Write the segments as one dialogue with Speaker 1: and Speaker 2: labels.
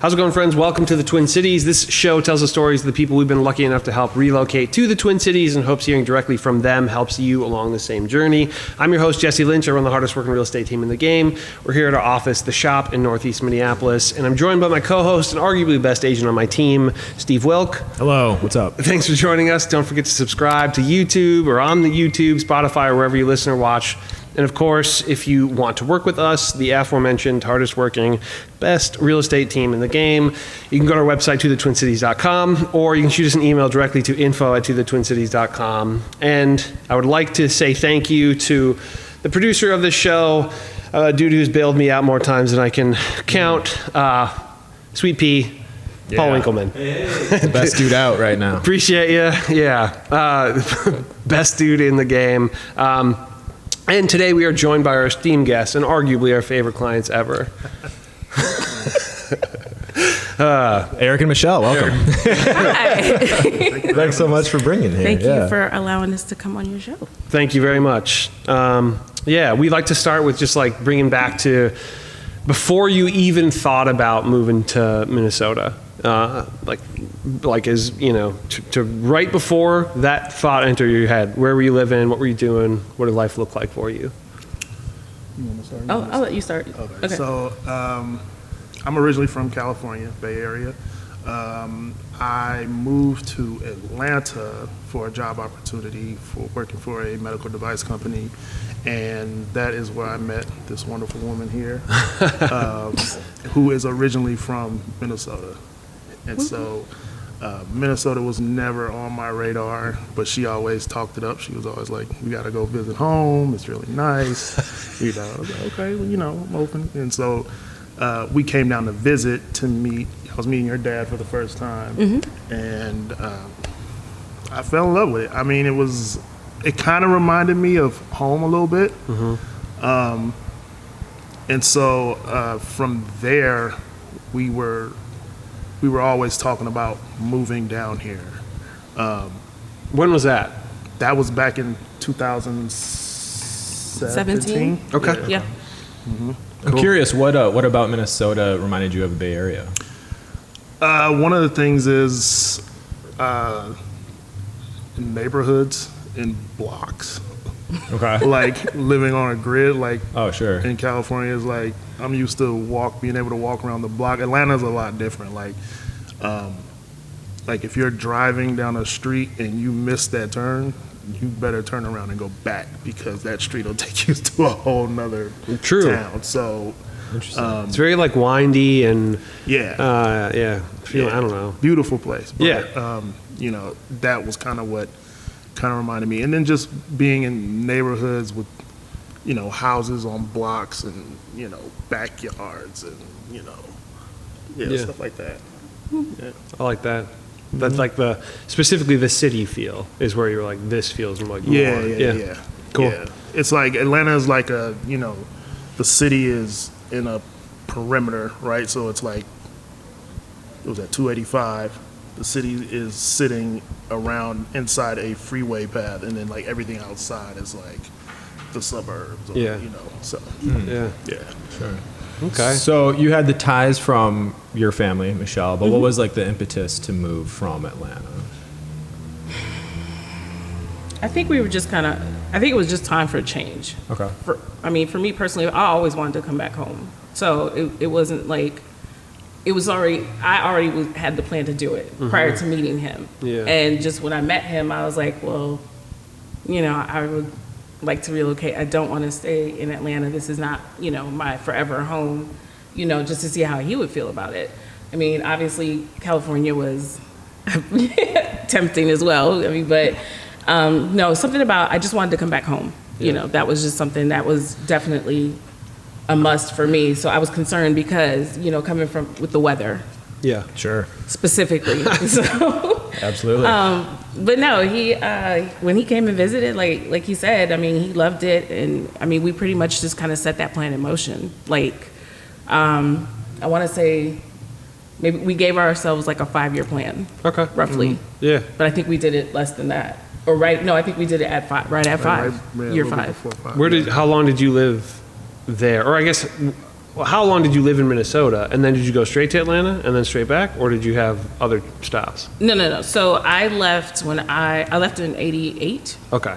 Speaker 1: How's it going, friends? Welcome to the Twin Cities. This show tells the stories of the people we've been lucky enough to help relocate to the Twin Cities and hopes hearing directly from them helps you along the same journey. I'm your host, Jesse Lynch. I run the hardest working real estate team in the game. We're here at our office, The Shop in Northeast Minneapolis, and I'm joined by my co-host and arguably the best agent on my team, Steve Wilk.
Speaker 2: Hello, what's up?
Speaker 1: Thanks for joining us. Don't forget to subscribe to YouTube or on the YouTube, Spotify, or wherever you listen or watch. And of course, if you want to work with us, the aforementioned hardest working, best real estate team in the game, you can go to our website, tothetwincities.com, or you can shoot us an email directly to info@tothetwincities.com. And I would like to say thank you to the producer of this show, a dude who's bailed me out more times than I can count, Sweet Pea, Paul Winkleman.
Speaker 2: The best dude out right now.
Speaker 1: Appreciate you. Yeah. Best dude in the game. And today we are joined by our esteemed guests and arguably our favorite clients ever.
Speaker 2: Eric and Michelle, welcome.
Speaker 3: Hi.
Speaker 2: Thanks so much for bringing here.
Speaker 3: Thank you for allowing us to come on your show.
Speaker 1: Thank you very much. We like to start with just like bringing back to before you even thought about moving to Minnesota. Like as you know, to right before that thought entered your head, where were you living? What were you doing? What did life look like for you?
Speaker 3: You want to start? I'll let you start.
Speaker 4: Okay. So I'm originally from California, Bay Area. I moved to Atlanta for a job opportunity for working for a medical device company, and that is where I met this wonderful woman here, who is originally from Minnesota. And so Minnesota was never on my radar, but she always talked it up. She was always like, "We got to go visit home. It's really nice." I was like, okay, well, I'm open. And so we came down to visit to meet. I was meeting your dad for the first time, and I fell in love with it. I mean, it kind of reminded me of home a little bit. And so from there, we were always talking about moving down here.
Speaker 1: When was that?
Speaker 4: That was back in 2017.
Speaker 1: Okay.
Speaker 3: Yeah.
Speaker 2: I'm curious, what about Minnesota reminded you of the Bay Area?
Speaker 4: One of the things is neighborhoods in blocks.
Speaker 2: Okay.
Speaker 4: Like living on a grid, like
Speaker 2: sure.
Speaker 4: In California is like I'm used to being able to walk around the block. Atlanta's a lot different. Like if you're driving down a street and you miss that turn, you better turn around and go back because that street will take you to a whole nother town. So
Speaker 2: interesting.
Speaker 1: It's very like windy and
Speaker 4: yeah.
Speaker 1: I don't know.
Speaker 4: Beautiful place. But,
Speaker 1: Yeah.
Speaker 4: That was kind of what reminded me. And then just being in neighborhoods with, houses on blocks and, backyards and, stuff like that. Yeah.
Speaker 1: I like that. That's like specifically the city feel is where you're like, this feels like more.
Speaker 4: Yeah.
Speaker 1: Cool.
Speaker 4: Yeah. It's like Atlanta is like the city is in a perimeter, right? So it's like, it was at 285. The city is sitting around inside a freeway path, and then like everything outside is like the suburbs. Or, so.
Speaker 1: Yeah.
Speaker 2: Sure.
Speaker 1: Okay.
Speaker 2: So you had the ties from your family, Michelle, but what was like the impetus to move from Atlanta?
Speaker 3: I think we were just I think it was just time for a change.
Speaker 2: Okay.
Speaker 3: For me personally, I always wanted to come back home. So it wasn't like, I already had the plan to do it prior to meeting him.
Speaker 1: Yeah.
Speaker 3: And just when I met him, I was like, well, I would like to relocate. I don't want to stay in Atlanta. This is not, my forever home, just to see how he would feel about it. I mean, obviously California was tempting as well. But no, something about, I just wanted to come back home. That was just something that was definitely a must for me. So I was concerned because, coming with the weather.
Speaker 1: Yeah.
Speaker 2: Sure.
Speaker 3: Specifically. So,
Speaker 2: absolutely.
Speaker 3: But no, he when he came and visited, like he said, he loved it, and we pretty much just kind of set that plan in motion. Like, I want to say, maybe we gave ourselves like a 5-year plan.
Speaker 1: Okay.
Speaker 3: Roughly.
Speaker 1: Yeah.
Speaker 3: But I think we did it less than that. Or right? No, I think we did it at 5. Right at 5. Year 5.
Speaker 1: How long did you live there? Or I guess well, how long did you live in Minnesota, and then did you go straight to Atlanta and then straight back, or did you have other stops?
Speaker 3: No. So I left I left in '88.
Speaker 1: Okay.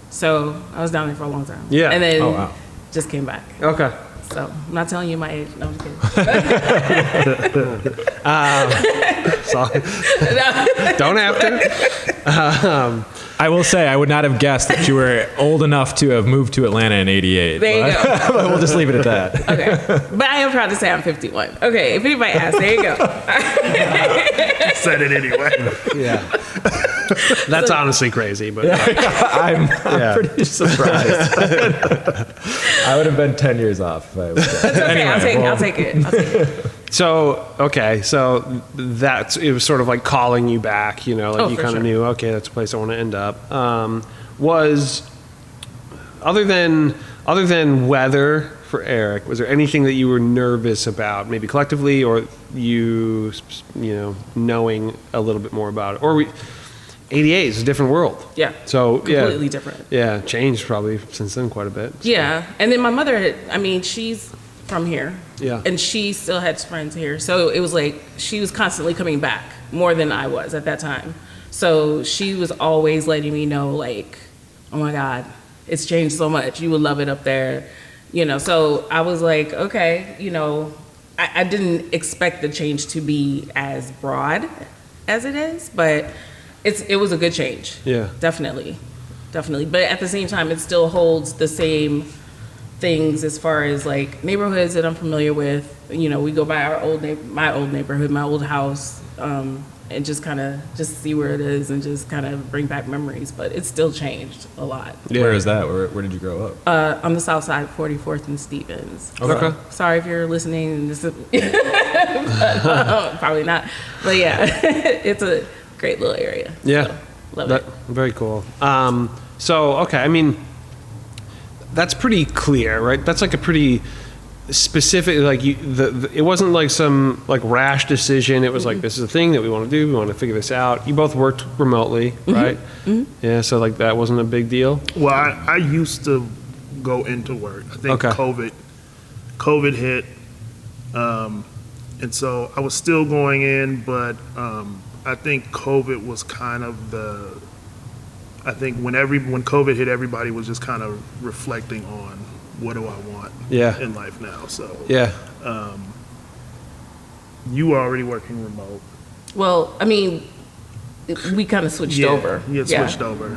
Speaker 3: So I was down there for a long time.
Speaker 1: Yeah.
Speaker 3: And then
Speaker 2: Oh, wow.
Speaker 3: just came back.
Speaker 1: Okay.
Speaker 3: So I'm not telling you my age. No, I'm just kidding.
Speaker 1: Sorry. Don't have to.
Speaker 2: I will say I would not have guessed that you were old enough to have moved to Atlanta in '88.
Speaker 3: There you go.
Speaker 2: But we'll just leave it at that.
Speaker 3: Okay. But I am proud to say I'm 51. Okay. If anybody asks, there you go.
Speaker 4: Said it anyway.
Speaker 1: Yeah. That's honestly crazy, but
Speaker 2: I'm pretty surprised. I would have been 10 years off if I was.
Speaker 3: Okay, I'll take it.
Speaker 1: so it was sort of like calling you back, you know, like
Speaker 3: Oh,
Speaker 1: you
Speaker 3: for
Speaker 1: kind of
Speaker 3: sure.
Speaker 1: knew, okay, that's a place I want to end up. Was other than weather for Eric, was there anything that you were nervous about, maybe collectively, or you know, knowing a little bit more about it, or 88 is a different world.
Speaker 3: Yeah.
Speaker 1: So
Speaker 3: Completely different.
Speaker 1: Yeah, changed probably since then quite a bit. So.
Speaker 3: Yeah. And then my mother she's from here.
Speaker 1: Yeah.
Speaker 3: And she still had friends here. So it was like she was constantly coming back more than I was at that time. So she was always letting me know, like, oh my God, it's changed so much. You would love it up there. You know, so I was like, okay, you know, I didn't expect the change to be as broad as it is, but it was a good change.
Speaker 1: Yeah.
Speaker 3: Definitely. But at the same time, it still holds the same things as far as like neighborhoods that I'm familiar with. You know, we go by my old neighborhood, my old house, and just kind of just see where it is and just kind of bring back memories. But it's still changed a lot.
Speaker 1: Yeah.
Speaker 2: Where is that? Where did you grow up?
Speaker 3: On the south side, 44th and Stevens.
Speaker 1: Okay.
Speaker 3: So, sorry if you're listening. And this is probably not. But yeah, it's a great little area.
Speaker 1: Yeah.
Speaker 3: So, love it.
Speaker 1: Very cool. So, okay, I mean, that's pretty clear, right? That's like a pretty specific, like it wasn't like some like rash decision. It was like, this is a thing that we want to do. We want to figure this out. You both worked remotely, right? Mm-hmm. Yeah. So like that wasn't a big deal.
Speaker 4: Well, I used to go into work. I think
Speaker 1: Okay.
Speaker 4: COVID hit, and so I was still going in, but I think COVID was kind of I think when COVID hit, everybody was just kind of reflecting on what do I want in life now. So
Speaker 1: Yeah.
Speaker 4: You were already working remote.
Speaker 3: Well, I mean, we kind of switched over.
Speaker 4: You had switched over.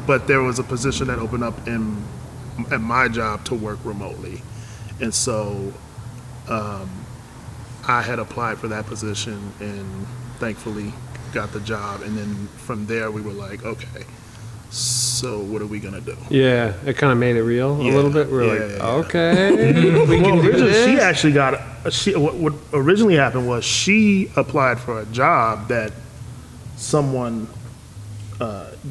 Speaker 4: But there was a position that opened up at my job to work remotely. And so I had applied for that position and thankfully got the job. And then from there we were like, okay, so what are we going to do?
Speaker 1: Yeah. It kind of made it real a little bit. We were like, okay, we
Speaker 4: Well,
Speaker 1: can do
Speaker 4: originally,
Speaker 1: this.
Speaker 4: she actually what originally happened was she applied for a job that someone,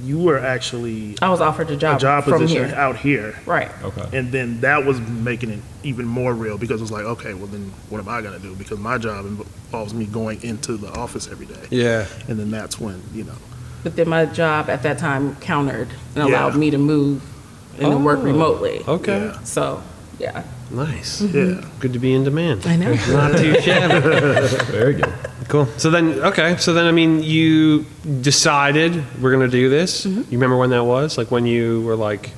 Speaker 4: you were actually
Speaker 3: I was offered a job from
Speaker 4: position
Speaker 3: here.
Speaker 4: out here.
Speaker 3: Right.
Speaker 2: Okay.
Speaker 4: And then that was making it even more real because it was like, okay, well then what am I going to do? Because my job involves me going into the office every day.
Speaker 1: Yeah.
Speaker 4: And then that's when,
Speaker 3: But then my job at that time countered and
Speaker 4: Yeah.
Speaker 3: allowed me to move and to work remotely.
Speaker 1: Okay.
Speaker 4: Yeah.
Speaker 3: So, yeah.
Speaker 1: Nice.
Speaker 4: Yeah.
Speaker 1: Good to be in demand.
Speaker 3: I know.
Speaker 1: Not too shabby.
Speaker 2: Very good.
Speaker 1: Cool. So then, I mean, you decided we're going to do this. You remember when that was? Like when you were like,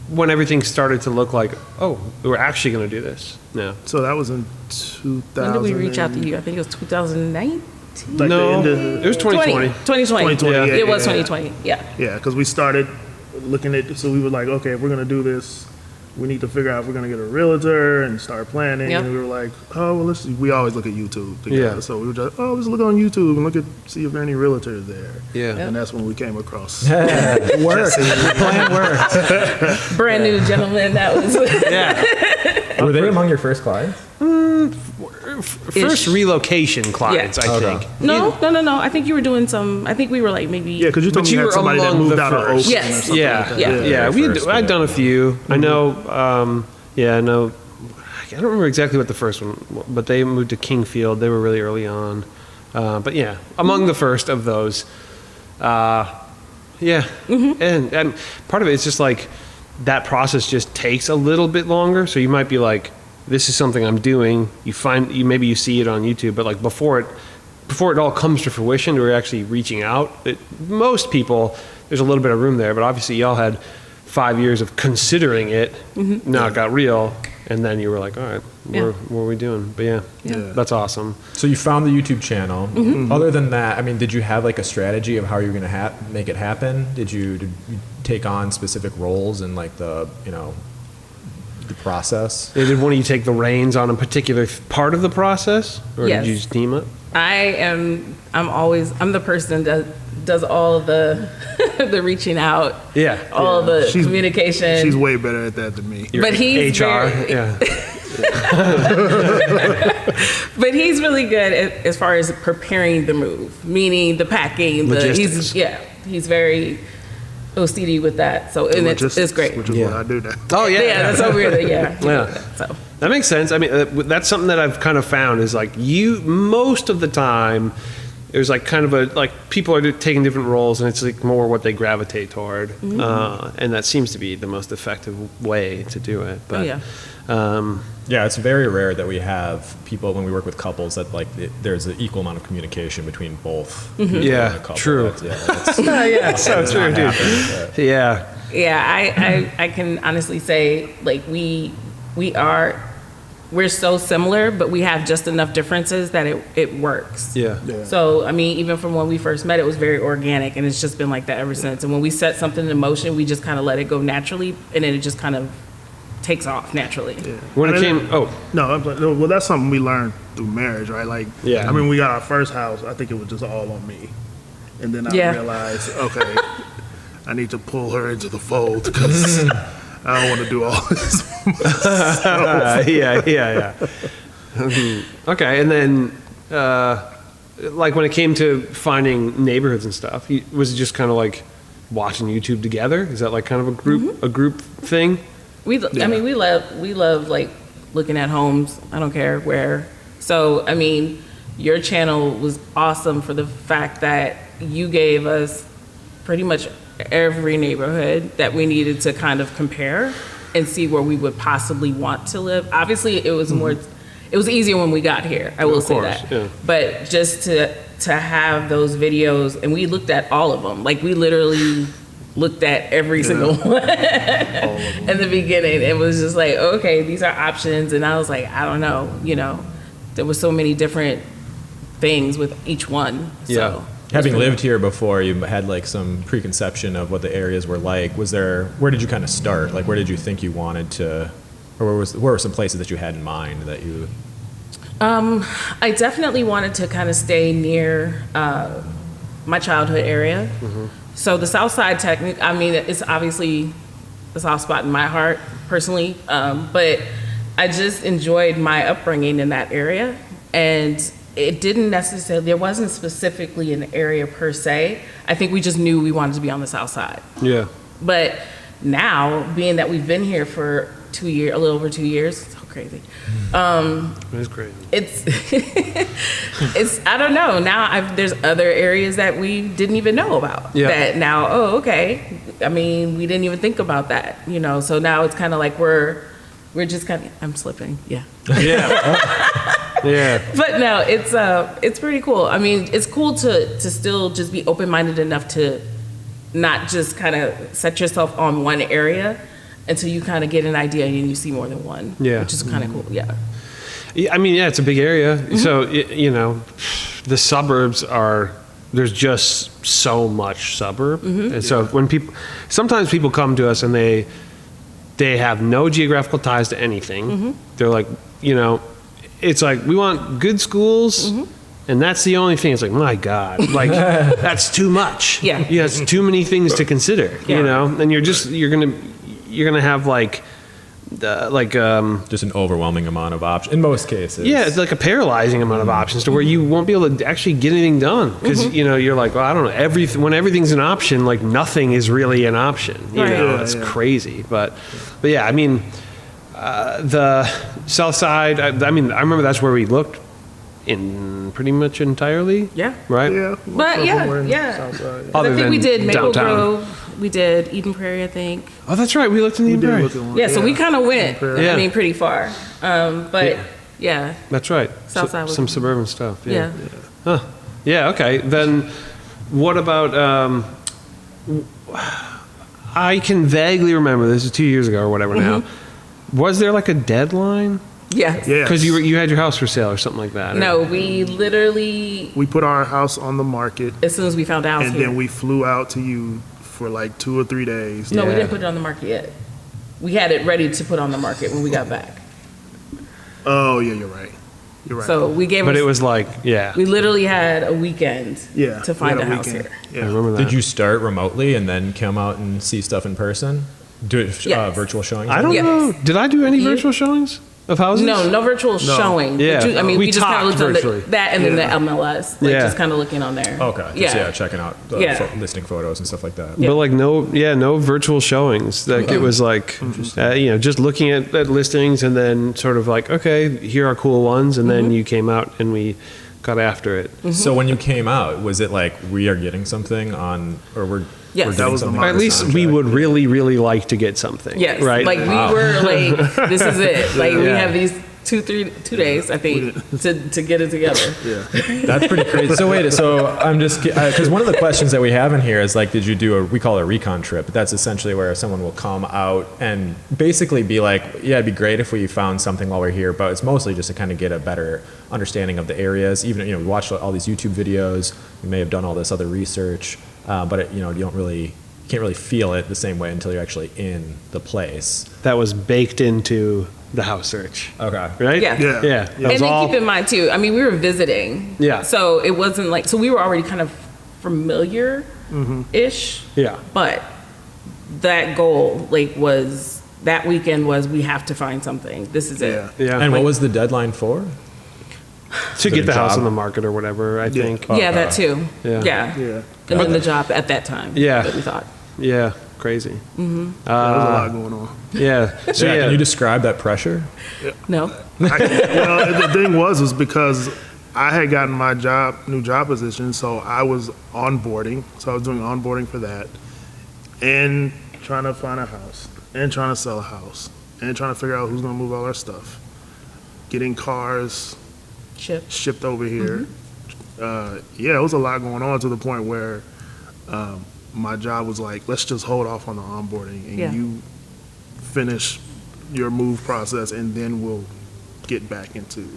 Speaker 1: when everything started to look like, oh, we're actually going to do this. No.
Speaker 4: So that was in 2000.
Speaker 3: When did we reach out to you? I think it was 2019.
Speaker 4: Like
Speaker 1: No,
Speaker 4: the end of-
Speaker 1: it was 2020.
Speaker 3: 2020.
Speaker 4: 2020, yeah,
Speaker 3: It was
Speaker 4: yeah, yeah.
Speaker 3: 2020. Yeah.
Speaker 4: Yeah, because we started looking at, so we were like, okay, if we're going to do this, we need to figure out if we're going to get a realtor and start planning.
Speaker 3: Yep.
Speaker 4: And we were like, oh, well, we always look at YouTube together.
Speaker 1: Yeah.
Speaker 4: So we were just, let's look on YouTube and see if there are any realtors there.
Speaker 1: Yeah.
Speaker 4: And that's when we came across.
Speaker 2: Work. Plan works.
Speaker 3: Brand new gentleman that was.
Speaker 1: Yeah.
Speaker 2: Were they among your first clients?
Speaker 1: First relocation clients,
Speaker 3: Yeah.
Speaker 1: I think.
Speaker 3: No. I think you were doing some. I think we were like maybe.
Speaker 4: Yeah, because you told
Speaker 1: But
Speaker 4: me
Speaker 1: you
Speaker 4: you
Speaker 1: were
Speaker 4: had somebody that
Speaker 1: among
Speaker 4: moved
Speaker 1: the
Speaker 4: out of
Speaker 1: first.
Speaker 4: Oakland
Speaker 3: Yes.
Speaker 4: or something
Speaker 1: Yeah,
Speaker 4: like that.
Speaker 1: yeah.
Speaker 2: First,
Speaker 1: I'd done a few. I know. I know. I don't remember exactly what the first one, but they moved to Kingfield. They were really early on. But yeah, among the first of those. Yeah, and part of it is just like that process just takes a little bit longer. So you might be like this is something I'm doing. Maybe you see it on YouTube, but like before it all comes to fruition, we're actually reaching out. Most people, there's a little bit of room there, but obviously y'all had 5 years of considering it. Now it got real, and then you were like, all right, what are we doing? But yeah, that's awesome.
Speaker 2: So you found the YouTube channel. Other than that, I mean, did you have like a strategy of how you were going to make it happen? Did you take on specific roles in like the process?
Speaker 1: Did one of you take the reins on a particular part of the process, or
Speaker 3: Yes.
Speaker 1: did you just team it?
Speaker 3: I'm the person that does all of the the reaching out, all the communication.
Speaker 4: She's way better at that than me.
Speaker 3: But he's
Speaker 1: HR,
Speaker 3: but he's really good as far as preparing the move, meaning the packing,
Speaker 1: Logistics.
Speaker 3: he's very OCD with that. So and it's great.
Speaker 4: Which is what I do now.
Speaker 1: Oh yeah,
Speaker 3: That's so weird. So.
Speaker 1: That makes sense. I mean, that's something that I've kind of found is like most of the time, there's like kind of people are taking different roles, and it's like more what they gravitate toward, and that seems to be the most effective way to do it. But
Speaker 2: yeah, it's very rare that we have people when we work with couples that like there's an equal amount of communication between both. People in a couple.
Speaker 1: True.
Speaker 2: It's
Speaker 1: so true, dude.
Speaker 3: I can honestly say like we're so similar, but we have just enough differences that it works.
Speaker 1: Yeah.
Speaker 3: So, I mean, even from when we first met, it was very organic, and it's just been like that ever since. And when we set something in motion, we just kind of let it go naturally, and then it just kind of takes off naturally.
Speaker 1: When it came,
Speaker 4: well, that's something we learned through marriage, right? Like,
Speaker 1: Yeah.
Speaker 4: I mean, we got our first house. I think it was just all on me, and then I realized, okay, I need to pull her into the fold because I don't want to do all this.
Speaker 1: yeah. Okay, and then like when it came to finding neighborhoods and stuff, was it just kind of like watching YouTube together? Is that like kind of a group thing?
Speaker 3: I mean, we love like looking at homes. I don't care where. So, I mean, your channel was awesome for the fact that you gave us pretty much every neighborhood that we needed to kind of compare and see where we would possibly want to live. Obviously, it was it was easier when we got here. I will say that.
Speaker 1: Yeah.
Speaker 3: But just to have those videos, and we looked at all of them. Like we literally looked at every single one in the beginning. It was just like, okay, these are options. And I was like, I don't know, there was so many different things with each one. So.
Speaker 2: Having lived here before, you had like some preconception of what the areas were like. Where did you kind of start? Like, where did you think you wanted to, or where were some places that you had in mind that you?
Speaker 3: I definitely wanted to kind of stay near my childhood area. So the South Side, I mean, it's obviously the soft spot in my heart personally, but I just enjoyed my upbringing in that area, and it didn't necessarily, there wasn't specifically an area per se. I think we just knew we wanted to be on the South Side.
Speaker 1: Yeah.
Speaker 3: But now, being that we've been here for 2 years, a little over 2 years, so crazy.
Speaker 1: It's crazy.
Speaker 3: It's I don't know. Now there's other areas that we didn't even know about.
Speaker 1: Yeah.
Speaker 3: That now, okay. I mean, we didn't even think about that, So now it's kind of like we're just kind of, I'm slipping. Yeah.
Speaker 1: Yeah.
Speaker 3: But no, it's pretty cool. I mean, it's cool to still just be open-minded enough to not just kind of set yourself on one area until you kind of get an idea and you see more than one.
Speaker 1: Yeah.
Speaker 3: Which is kind of cool. Yeah.
Speaker 1: I mean, it's a big area. So, the suburbs there's just so much suburb. And so sometimes people come to us and they have no geographical ties to anything. They're like, it's like, we want good schools, and that's the only thing. It's like, my God, like, that's too much.
Speaker 3: Yeah.
Speaker 1: It's too many things to consider, and you're gonna have
Speaker 2: Just an overwhelming amount of options in most cases.
Speaker 1: Yeah, it's like a paralyzing amount of options to where you won't be able to actually get anything done because you're like, well, I don't know. When everything's an option, like nothing is really an option. It's crazy. But yeah, I mean, the South Side. I remember that's where we looked in pretty much entirely.
Speaker 3: Yeah.
Speaker 1: Right.
Speaker 4: Yeah.
Speaker 3: But yeah.
Speaker 4: South Side.
Speaker 1: Other
Speaker 3: I think we
Speaker 1: than
Speaker 3: did Maple
Speaker 1: downtown.
Speaker 3: Grove, We did Eden Prairie, I think.
Speaker 1: Oh, that's right. We looked in the
Speaker 4: We did
Speaker 1: Prairie.
Speaker 4: look at one.
Speaker 3: Yeah, so we kind of went.
Speaker 4: Prairie.
Speaker 1: Yeah.
Speaker 3: I mean, pretty far. But yeah,
Speaker 1: That's right.
Speaker 3: Southside was-
Speaker 1: Some suburban stuff.
Speaker 3: yeah.
Speaker 1: Huh. Yeah, okay. Then what about, I can vaguely remember, this is 2 years ago or whatever now. Was there like a deadline?
Speaker 3: Yes.
Speaker 4: Yeah.
Speaker 1: Because you had your house for sale or something like that. or-
Speaker 3: No, we literally,
Speaker 4: We put our house on the market,
Speaker 3: as soon as we found out
Speaker 4: and
Speaker 3: here.
Speaker 4: then we flew out to you for like 2 or 3 days.
Speaker 3: No, we
Speaker 1: Yeah.
Speaker 3: didn't put it on the market yet. We had it ready to put on the market when we got back.
Speaker 4: Oh, yeah, you're right. You're right.
Speaker 3: So we gave
Speaker 1: But
Speaker 3: us,
Speaker 1: it was like, yeah.
Speaker 3: we literally had a weekend
Speaker 4: yeah,
Speaker 3: to
Speaker 4: we
Speaker 3: find a
Speaker 4: had
Speaker 3: house
Speaker 4: weekend.
Speaker 3: here.
Speaker 1: I
Speaker 4: Yeah.
Speaker 1: remember that.
Speaker 2: Did you start remotely and then come out and see stuff in person? Do it,
Speaker 3: Yes.
Speaker 2: virtual showings?
Speaker 1: I don't
Speaker 3: Yes.
Speaker 1: know. Did I do any
Speaker 3: You-
Speaker 1: virtual showings of houses?
Speaker 3: No virtual showing. But
Speaker 1: Yeah.
Speaker 3: I mean,
Speaker 1: We
Speaker 3: we just kind
Speaker 1: talked
Speaker 3: of looked on
Speaker 1: virtually.
Speaker 3: that and then the
Speaker 4: Yeah.
Speaker 3: MLS, like
Speaker 1: Yeah.
Speaker 3: just kind of looking on there.
Speaker 2: Okay. Just, checking out the
Speaker 3: Yeah.
Speaker 2: listing photos and stuff like that.
Speaker 3: Yeah.
Speaker 1: But like no virtual showings. Like it was like, just looking at listings and then sort of like, okay, here are cool ones, and then you came out and we got after it.
Speaker 2: So when you came out, was it like we are getting something on, or we're
Speaker 3: Yes.
Speaker 2: we're
Speaker 3: That
Speaker 2: getting
Speaker 4: was the
Speaker 2: something
Speaker 1: Or
Speaker 2: on
Speaker 1: at
Speaker 2: this
Speaker 1: least we
Speaker 2: contract?
Speaker 1: would really, really like to get something.
Speaker 3: Yes.
Speaker 1: Right.
Speaker 3: Like we were like, this is it. Like we
Speaker 1: Yeah.
Speaker 3: have these 2 days, I think, to get it together.
Speaker 2: That's pretty crazy. So wait, so I'm just because one of the questions that we have in here is like, did you do we call it a recon trip? But that's essentially where someone will come out and basically be like, yeah, it'd be great if we found something while we're here, but it's mostly just to kind of get a better understanding of the areas. Even we watched all these YouTube videos, we may have done all this other research, but it, you can't really feel it the same way until you're actually in the place.
Speaker 1: That was baked into the house search.
Speaker 2: Okay.
Speaker 1: Right?
Speaker 3: Yeah.
Speaker 4: Yeah.
Speaker 1: Yeah. That
Speaker 3: And
Speaker 1: was
Speaker 3: then
Speaker 1: all,
Speaker 3: keep in mind too, I mean, we were visiting.
Speaker 1: Yeah.
Speaker 3: So it wasn't like, so we were already kind of familiar-ish.
Speaker 1: Yeah.
Speaker 3: But that goal, like, was, that weekend was, we have to find something. This is
Speaker 4: Yeah.
Speaker 3: it.
Speaker 1: yeah.
Speaker 2: And what was the deadline for?
Speaker 1: to get
Speaker 2: a
Speaker 1: the house
Speaker 2: job?
Speaker 1: on the market or whatever, I think.
Speaker 3: Yeah, that too.
Speaker 1: Yeah.
Speaker 3: Yeah.
Speaker 4: Yeah.
Speaker 3: And then the job at that time.
Speaker 1: Yeah.
Speaker 3: That we thought.
Speaker 1: Yeah. Crazy.
Speaker 4: There was a lot going on.
Speaker 1: Yeah. So
Speaker 2: yeah,
Speaker 1: yeah.
Speaker 2: Can you describe that pressure?
Speaker 3: No?
Speaker 4: Well, the thing was because I had gotten my new job position, so I was onboarding. So I was doing onboarding for that, and trying to find a house, and trying to sell a house, and trying to figure out who's going to move all our stuff, getting cars
Speaker 3: Chip.
Speaker 4: shipped over here. Yeah, it was a lot going on to the point where my job was like, let's just hold off on the onboarding, and
Speaker 3: Yeah.
Speaker 4: you finish your move process, and then we'll get back into.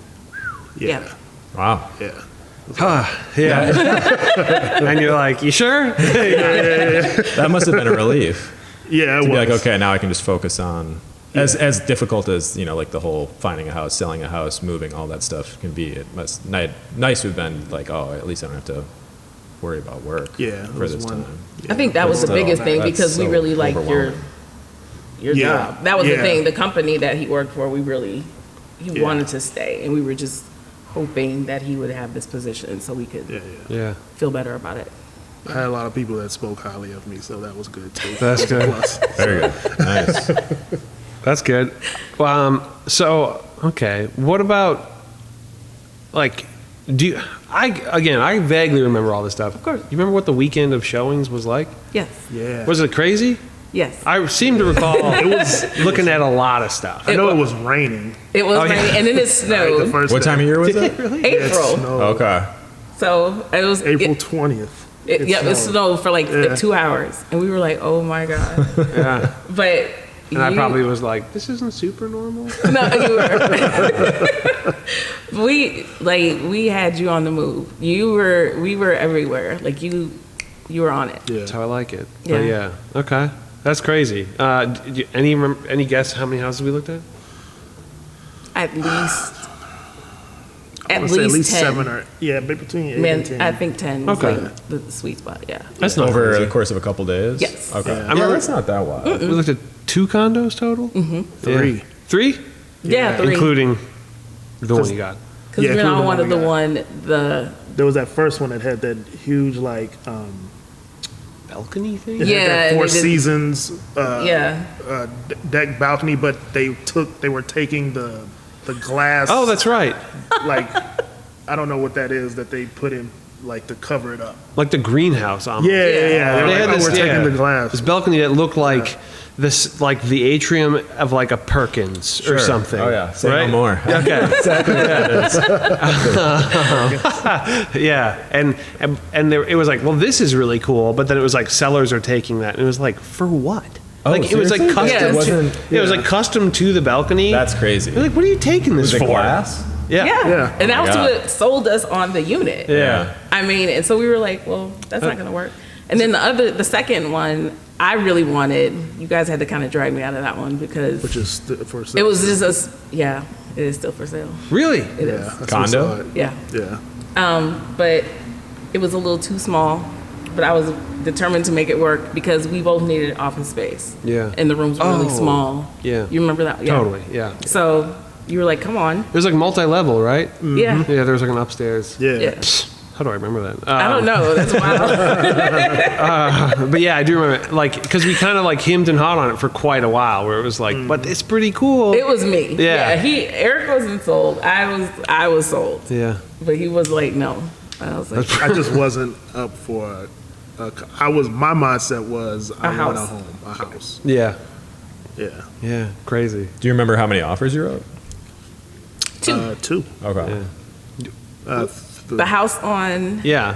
Speaker 3: Yeah.
Speaker 2: Wow.
Speaker 4: Yeah.
Speaker 1: Yeah. And you're like, you sure?
Speaker 2: That must have been a relief.
Speaker 4: Yeah, it
Speaker 2: To be
Speaker 4: was.
Speaker 2: like, okay, now I can just focus on as difficult as like the whole finding a house, selling a house, moving, all that stuff can be. It must nice to have been like, oh, at least I don't have to worry about work.
Speaker 4: Yeah, it
Speaker 2: for
Speaker 4: was
Speaker 2: this
Speaker 4: one-
Speaker 2: time.
Speaker 3: I think that was the
Speaker 2: Still,
Speaker 3: biggest thing
Speaker 2: that's
Speaker 3: because we
Speaker 2: so
Speaker 3: really liked your
Speaker 2: overwhelming.
Speaker 4: Yeah.
Speaker 3: job. That was the
Speaker 4: Yeah.
Speaker 3: thing. The company that he worked for, he
Speaker 4: Yeah.
Speaker 3: wanted to stay, and we were just hoping that he would have this position so we could
Speaker 4: Yeah, yeah.
Speaker 1: Yeah.
Speaker 3: feel better about it.
Speaker 4: I had a lot of people that spoke highly of me, so that was good too.
Speaker 1: That's good.
Speaker 4: Plus,
Speaker 2: Very good. Nice.
Speaker 1: That's good. So, okay. What about, like, I vaguely remember all this stuff. Of
Speaker 3: course.
Speaker 1: You remember what the weekend of showings was like?
Speaker 3: Yes.
Speaker 4: yeah.
Speaker 1: Was it crazy?
Speaker 3: Yes.
Speaker 1: I seem to recall looking at a lot of stuff.
Speaker 4: I know it was raining.
Speaker 3: It was
Speaker 1: Oh, yeah.
Speaker 3: raining, and then it
Speaker 4: Like the
Speaker 3: snowed.
Speaker 4: first
Speaker 2: What time of year was it?
Speaker 3: April.
Speaker 2: Okay.
Speaker 3: So it was
Speaker 4: April 20th.
Speaker 3: it snowed for like
Speaker 4: Yeah.
Speaker 3: 2 hours, and we were like, "Oh my god!"
Speaker 1: Yeah.
Speaker 3: But
Speaker 1: And I probably was like, this isn't super normal.
Speaker 3: no, you were. we had you on the move. We were everywhere. Like you were on it.
Speaker 4: Yeah.
Speaker 1: That's how I like it.
Speaker 3: Yeah.
Speaker 1: But yeah. Okay. That's crazy. Any guess how many houses we looked at?
Speaker 3: At least.
Speaker 4: I
Speaker 3: At
Speaker 4: would say
Speaker 3: least 10.
Speaker 4: 7 or but between 8 and
Speaker 3: Man,
Speaker 4: 10.
Speaker 3: I think 10 was
Speaker 1: Okay.
Speaker 3: like the sweet spot. Yeah.
Speaker 1: That's not
Speaker 2: Over
Speaker 1: crazy.
Speaker 2: the course of a couple days?
Speaker 3: Yes.
Speaker 2: Okay.
Speaker 4: Yeah.
Speaker 2: I remember it's not that wild.
Speaker 1: We looked at 2 condos total? Mm-hmm.
Speaker 4: 3.
Speaker 1: 3?
Speaker 3: Yeah, 3.
Speaker 1: Including the one you got.
Speaker 3: Because
Speaker 4: Yeah,
Speaker 3: we're
Speaker 4: including
Speaker 3: not
Speaker 4: the
Speaker 3: one
Speaker 4: one
Speaker 3: of the
Speaker 4: we got.
Speaker 3: one
Speaker 4: There was that first one that had that huge
Speaker 1: Balcony thing?
Speaker 4: it
Speaker 3: Yeah,
Speaker 4: had that
Speaker 3: and
Speaker 4: Four
Speaker 3: they did-
Speaker 4: Seasons
Speaker 3: yeah.
Speaker 4: deck balcony, but they were taking the glass.
Speaker 1: Oh, that's right.
Speaker 4: like I don't know what that is that they put in. like to cover it up.
Speaker 1: Like the greenhouse almost.
Speaker 4: Yeah.
Speaker 1: They
Speaker 4: They're
Speaker 1: had
Speaker 4: like,
Speaker 1: this,
Speaker 4: we're taking the glass.
Speaker 1: this balcony that looked like this, like the atrium of like a Perkins or something.
Speaker 2: Oh yeah, say
Speaker 1: right?
Speaker 2: no more.
Speaker 1: Okay.
Speaker 2: Exactly what that is.
Speaker 1: Yeah, and there, it was like, well, this is really cool, but then it was like sellers are taking that, and it was like, for what?
Speaker 2: Oh,
Speaker 1: Like it was like
Speaker 2: seriously?
Speaker 1: custom.
Speaker 3: Yeah,
Speaker 2: it wasn't.
Speaker 1: It was like custom to the balcony.
Speaker 2: That's crazy.
Speaker 1: They're like, what are you taking this
Speaker 2: Was it
Speaker 1: for?
Speaker 2: glass?
Speaker 1: Yeah.
Speaker 3: Yeah. And that was
Speaker 2: God.
Speaker 3: what sold us on the unit.
Speaker 1: Yeah.
Speaker 3: I mean, and so we were like, well, that's not going to work. And then the second one, I really wanted. You guys had to kind of drag me out of that one because
Speaker 4: Which is for sale.
Speaker 3: it was just yeah, it is still for sale.
Speaker 1: Really?
Speaker 3: It is.
Speaker 4: that's what
Speaker 2: Condo?
Speaker 4: I saw it.
Speaker 3: Yeah.
Speaker 4: Yeah.
Speaker 3: But it was a little too small. But I was determined to make it work because we both needed office space.
Speaker 1: Yeah.
Speaker 3: And the rooms were really
Speaker 1: Oh,
Speaker 3: small.
Speaker 1: yeah.
Speaker 3: You remember that? Yeah.
Speaker 1: Totally. Yeah.
Speaker 3: So you were like, come on.
Speaker 1: It was like multi-level, right?
Speaker 3: Yeah.
Speaker 1: Yeah. There was like an upstairs.
Speaker 4: Yeah.
Speaker 3: Yeah.
Speaker 1: How do I remember that?
Speaker 3: I don't know. That's wild.
Speaker 1: But yeah, I do remember, like, because we kind of like hemmed and hawed on it for quite a while, where it was like, but it's pretty cool.
Speaker 3: It was me.
Speaker 1: Yeah.
Speaker 3: Eric wasn't sold. I was sold.
Speaker 1: Yeah.
Speaker 3: But he was like, no. I was like,
Speaker 4: I just wasn't up for. My mindset was I want a
Speaker 3: house.
Speaker 4: home, a house.
Speaker 1: Yeah.
Speaker 4: Yeah.
Speaker 1: Yeah. Crazy.
Speaker 2: Do you remember how many offers you wrote?
Speaker 4: Two.
Speaker 2: Okay.
Speaker 1: Yeah.
Speaker 3: the house on.
Speaker 1: Yeah.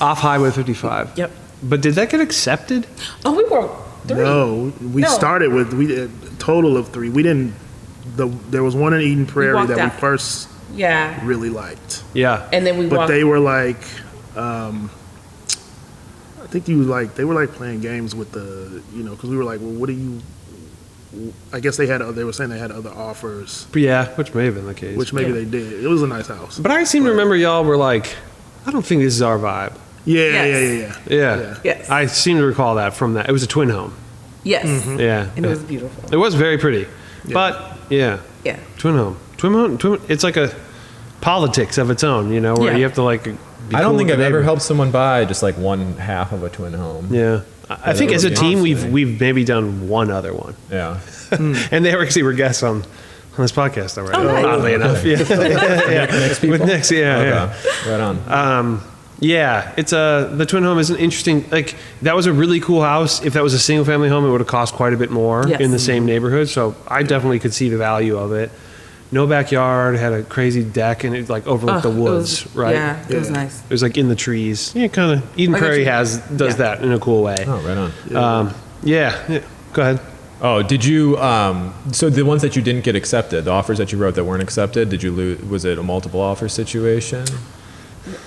Speaker 1: Off Highway 55.
Speaker 3: Yep.
Speaker 1: But did that get accepted?
Speaker 3: Oh, we were 3.
Speaker 4: No, we
Speaker 3: No.
Speaker 4: started with we did a total of 3. We didn't. There was one in Eden Prairie
Speaker 3: walked
Speaker 4: that
Speaker 3: out.
Speaker 4: we first
Speaker 3: Yeah.
Speaker 4: really liked,
Speaker 1: Yeah.
Speaker 3: And then we
Speaker 4: but
Speaker 3: walked.
Speaker 4: they were like, I think they were like playing games with the, because we were like, well, what do you? I guess they were saying they had other offers,
Speaker 1: But yeah, which may have been the case.
Speaker 4: which maybe
Speaker 3: Yeah.
Speaker 4: they did. It was a nice house.
Speaker 1: But I seem to remember y'all were like, I don't think this is our vibe.
Speaker 4: Yeah,
Speaker 3: Yes.
Speaker 4: yeah.
Speaker 1: Yeah.
Speaker 3: Yes.
Speaker 1: I seem to recall that from that. It was a twin home.
Speaker 3: Yes.
Speaker 1: Yeah.
Speaker 3: And it was beautiful.
Speaker 1: It was very pretty. But yeah,
Speaker 3: Yeah.
Speaker 1: twin home. It's like a politics of its own, where
Speaker 3: Yeah.
Speaker 1: you have to like. Be
Speaker 2: I don't
Speaker 1: cool
Speaker 2: think
Speaker 1: with
Speaker 2: I've
Speaker 1: the
Speaker 2: ever
Speaker 1: neighbor.
Speaker 2: helped someone buy just like one half of a twin home.
Speaker 1: Yeah. I think
Speaker 2: that
Speaker 1: as a
Speaker 2: would be
Speaker 1: team,
Speaker 2: awesome.
Speaker 1: we've maybe done one other one.
Speaker 2: Yeah.
Speaker 1: And they actually were guests on this podcast already.
Speaker 3: Oh, nice.
Speaker 1: Oddly enough. Yeah.
Speaker 2: Next people?
Speaker 1: With Nick's, yeah.
Speaker 2: Okay. Right on.
Speaker 1: Yeah, it's the twin home is an interesting. Like that was a really cool house. If that was a single family home, it would have cost quite a bit more
Speaker 3: Yes.
Speaker 1: in the same neighborhood. So I definitely could see the value of it. No backyard, had a crazy deck, and it like overlooked the
Speaker 3: It
Speaker 1: woods.
Speaker 3: was-
Speaker 1: right?
Speaker 3: Yeah. It was
Speaker 4: Yeah.
Speaker 3: nice.
Speaker 1: It was like in the trees. Yeah, kind of. Eden
Speaker 3: Like a
Speaker 1: Prairie
Speaker 3: tree.
Speaker 1: does
Speaker 3: Yeah.
Speaker 1: that in a cool way.
Speaker 2: Oh, right on.
Speaker 1: Yeah. Go ahead.
Speaker 2: Oh, did you? So the ones that you didn't get accepted, the offers that you wrote that weren't accepted, did you lose? Was it a multiple offer situation?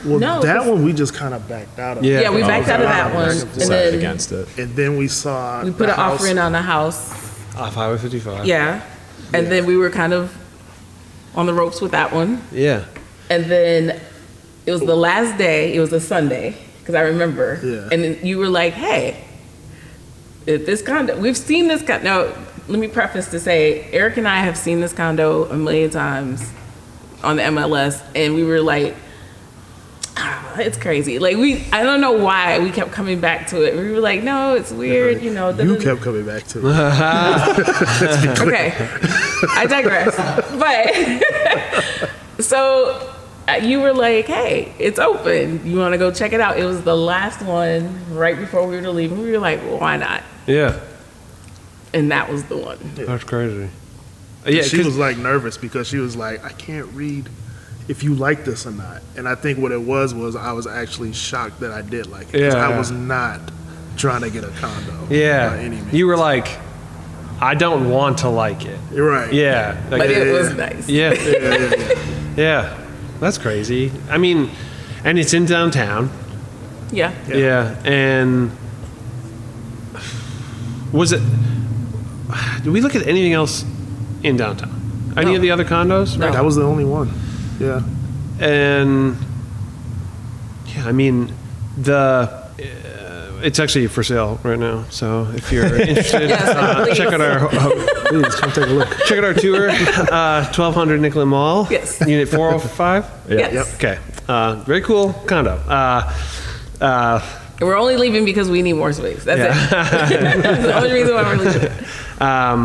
Speaker 4: Well,
Speaker 3: No,
Speaker 4: that
Speaker 3: 'cause-
Speaker 4: one we just kind of backed out of.
Speaker 1: Yeah.
Speaker 3: Yeah, we
Speaker 1: Oh,
Speaker 3: backed out of that one. And
Speaker 2: Decided
Speaker 3: then
Speaker 2: against it.
Speaker 4: And then we saw
Speaker 3: we put
Speaker 4: the
Speaker 3: an
Speaker 4: house.
Speaker 3: offer in on a house.
Speaker 1: Off Highway 55.
Speaker 3: Yeah. And then we were kind of on the ropes with that one.
Speaker 1: Yeah.
Speaker 3: And then it was the last day, it was a Sunday, because I remember.
Speaker 4: Yeah.
Speaker 3: And then you were like, hey, if this condo, we've seen this condo. Now, let me preface to say, Eric and I have seen this condo a million times on the MLS, and we were like, it's crazy. Like I don't know why we kept coming back to it. We were like, no, it's weird,
Speaker 4: You
Speaker 3: da-da-da.
Speaker 4: kept coming back to it.
Speaker 3: Okay, I digress. But so you were like, "Hey, it's open. You want to go check it out?" It was the last one right before we were to leave. We were like, well, "Why not?"
Speaker 1: Yeah.
Speaker 3: And that was the one.
Speaker 1: That's crazy. Yeah.
Speaker 4: She
Speaker 1: 'cause-
Speaker 4: was like nervous because she was like, I can't read if you like this or not. And I think what it was I was actually shocked that I did like it. 'Cause
Speaker 1: Yeah.
Speaker 4: I was not trying to get a condo.
Speaker 1: Yeah.
Speaker 4: By any means.
Speaker 1: You were like, I don't want to like it.
Speaker 4: You're right.
Speaker 1: Yeah. Like,
Speaker 3: But it was nice.
Speaker 1: Yeah. Yeah. That's crazy. I mean, and it's in downtown.
Speaker 3: Yeah.
Speaker 1: Yeah. And was it, did we look at anything else in downtown? Any
Speaker 3: No.
Speaker 1: of the other condos?
Speaker 3: No.
Speaker 4: That was the only one. Yeah.
Speaker 1: And yeah, I mean, it's actually for sale right now. So if you're interested,
Speaker 3: Yes,
Speaker 1: check out our
Speaker 4: Please come take a look.
Speaker 1: check out our tour, 1200 Nicollet Mall,
Speaker 3: Yes.
Speaker 1: Unit 405.
Speaker 3: Yes.
Speaker 4: Yep.
Speaker 1: Okay, very cool condo.
Speaker 3: And we're only leaving because we need more space. That's it. That's the only reason why we're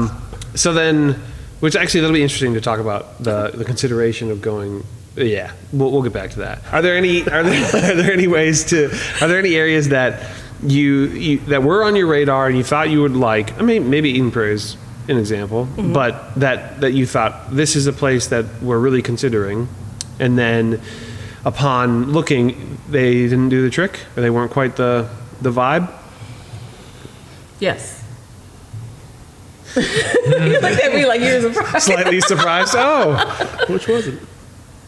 Speaker 3: leaving.
Speaker 1: So then, which actually that'll be interesting to talk about the consideration of going Yeah, we'll get back to that. Are there any areas that you that were on your radar and you thought you would like? I mean, maybe Eden Prairie is an example, but that you thought this is a place that we're really considering, and then upon looking, they didn't do the trick, or they weren't quite the vibe.
Speaker 3: Yes. You looked at me like you were surprised.
Speaker 1: Slightly surprised. Oh,
Speaker 4: Which was it?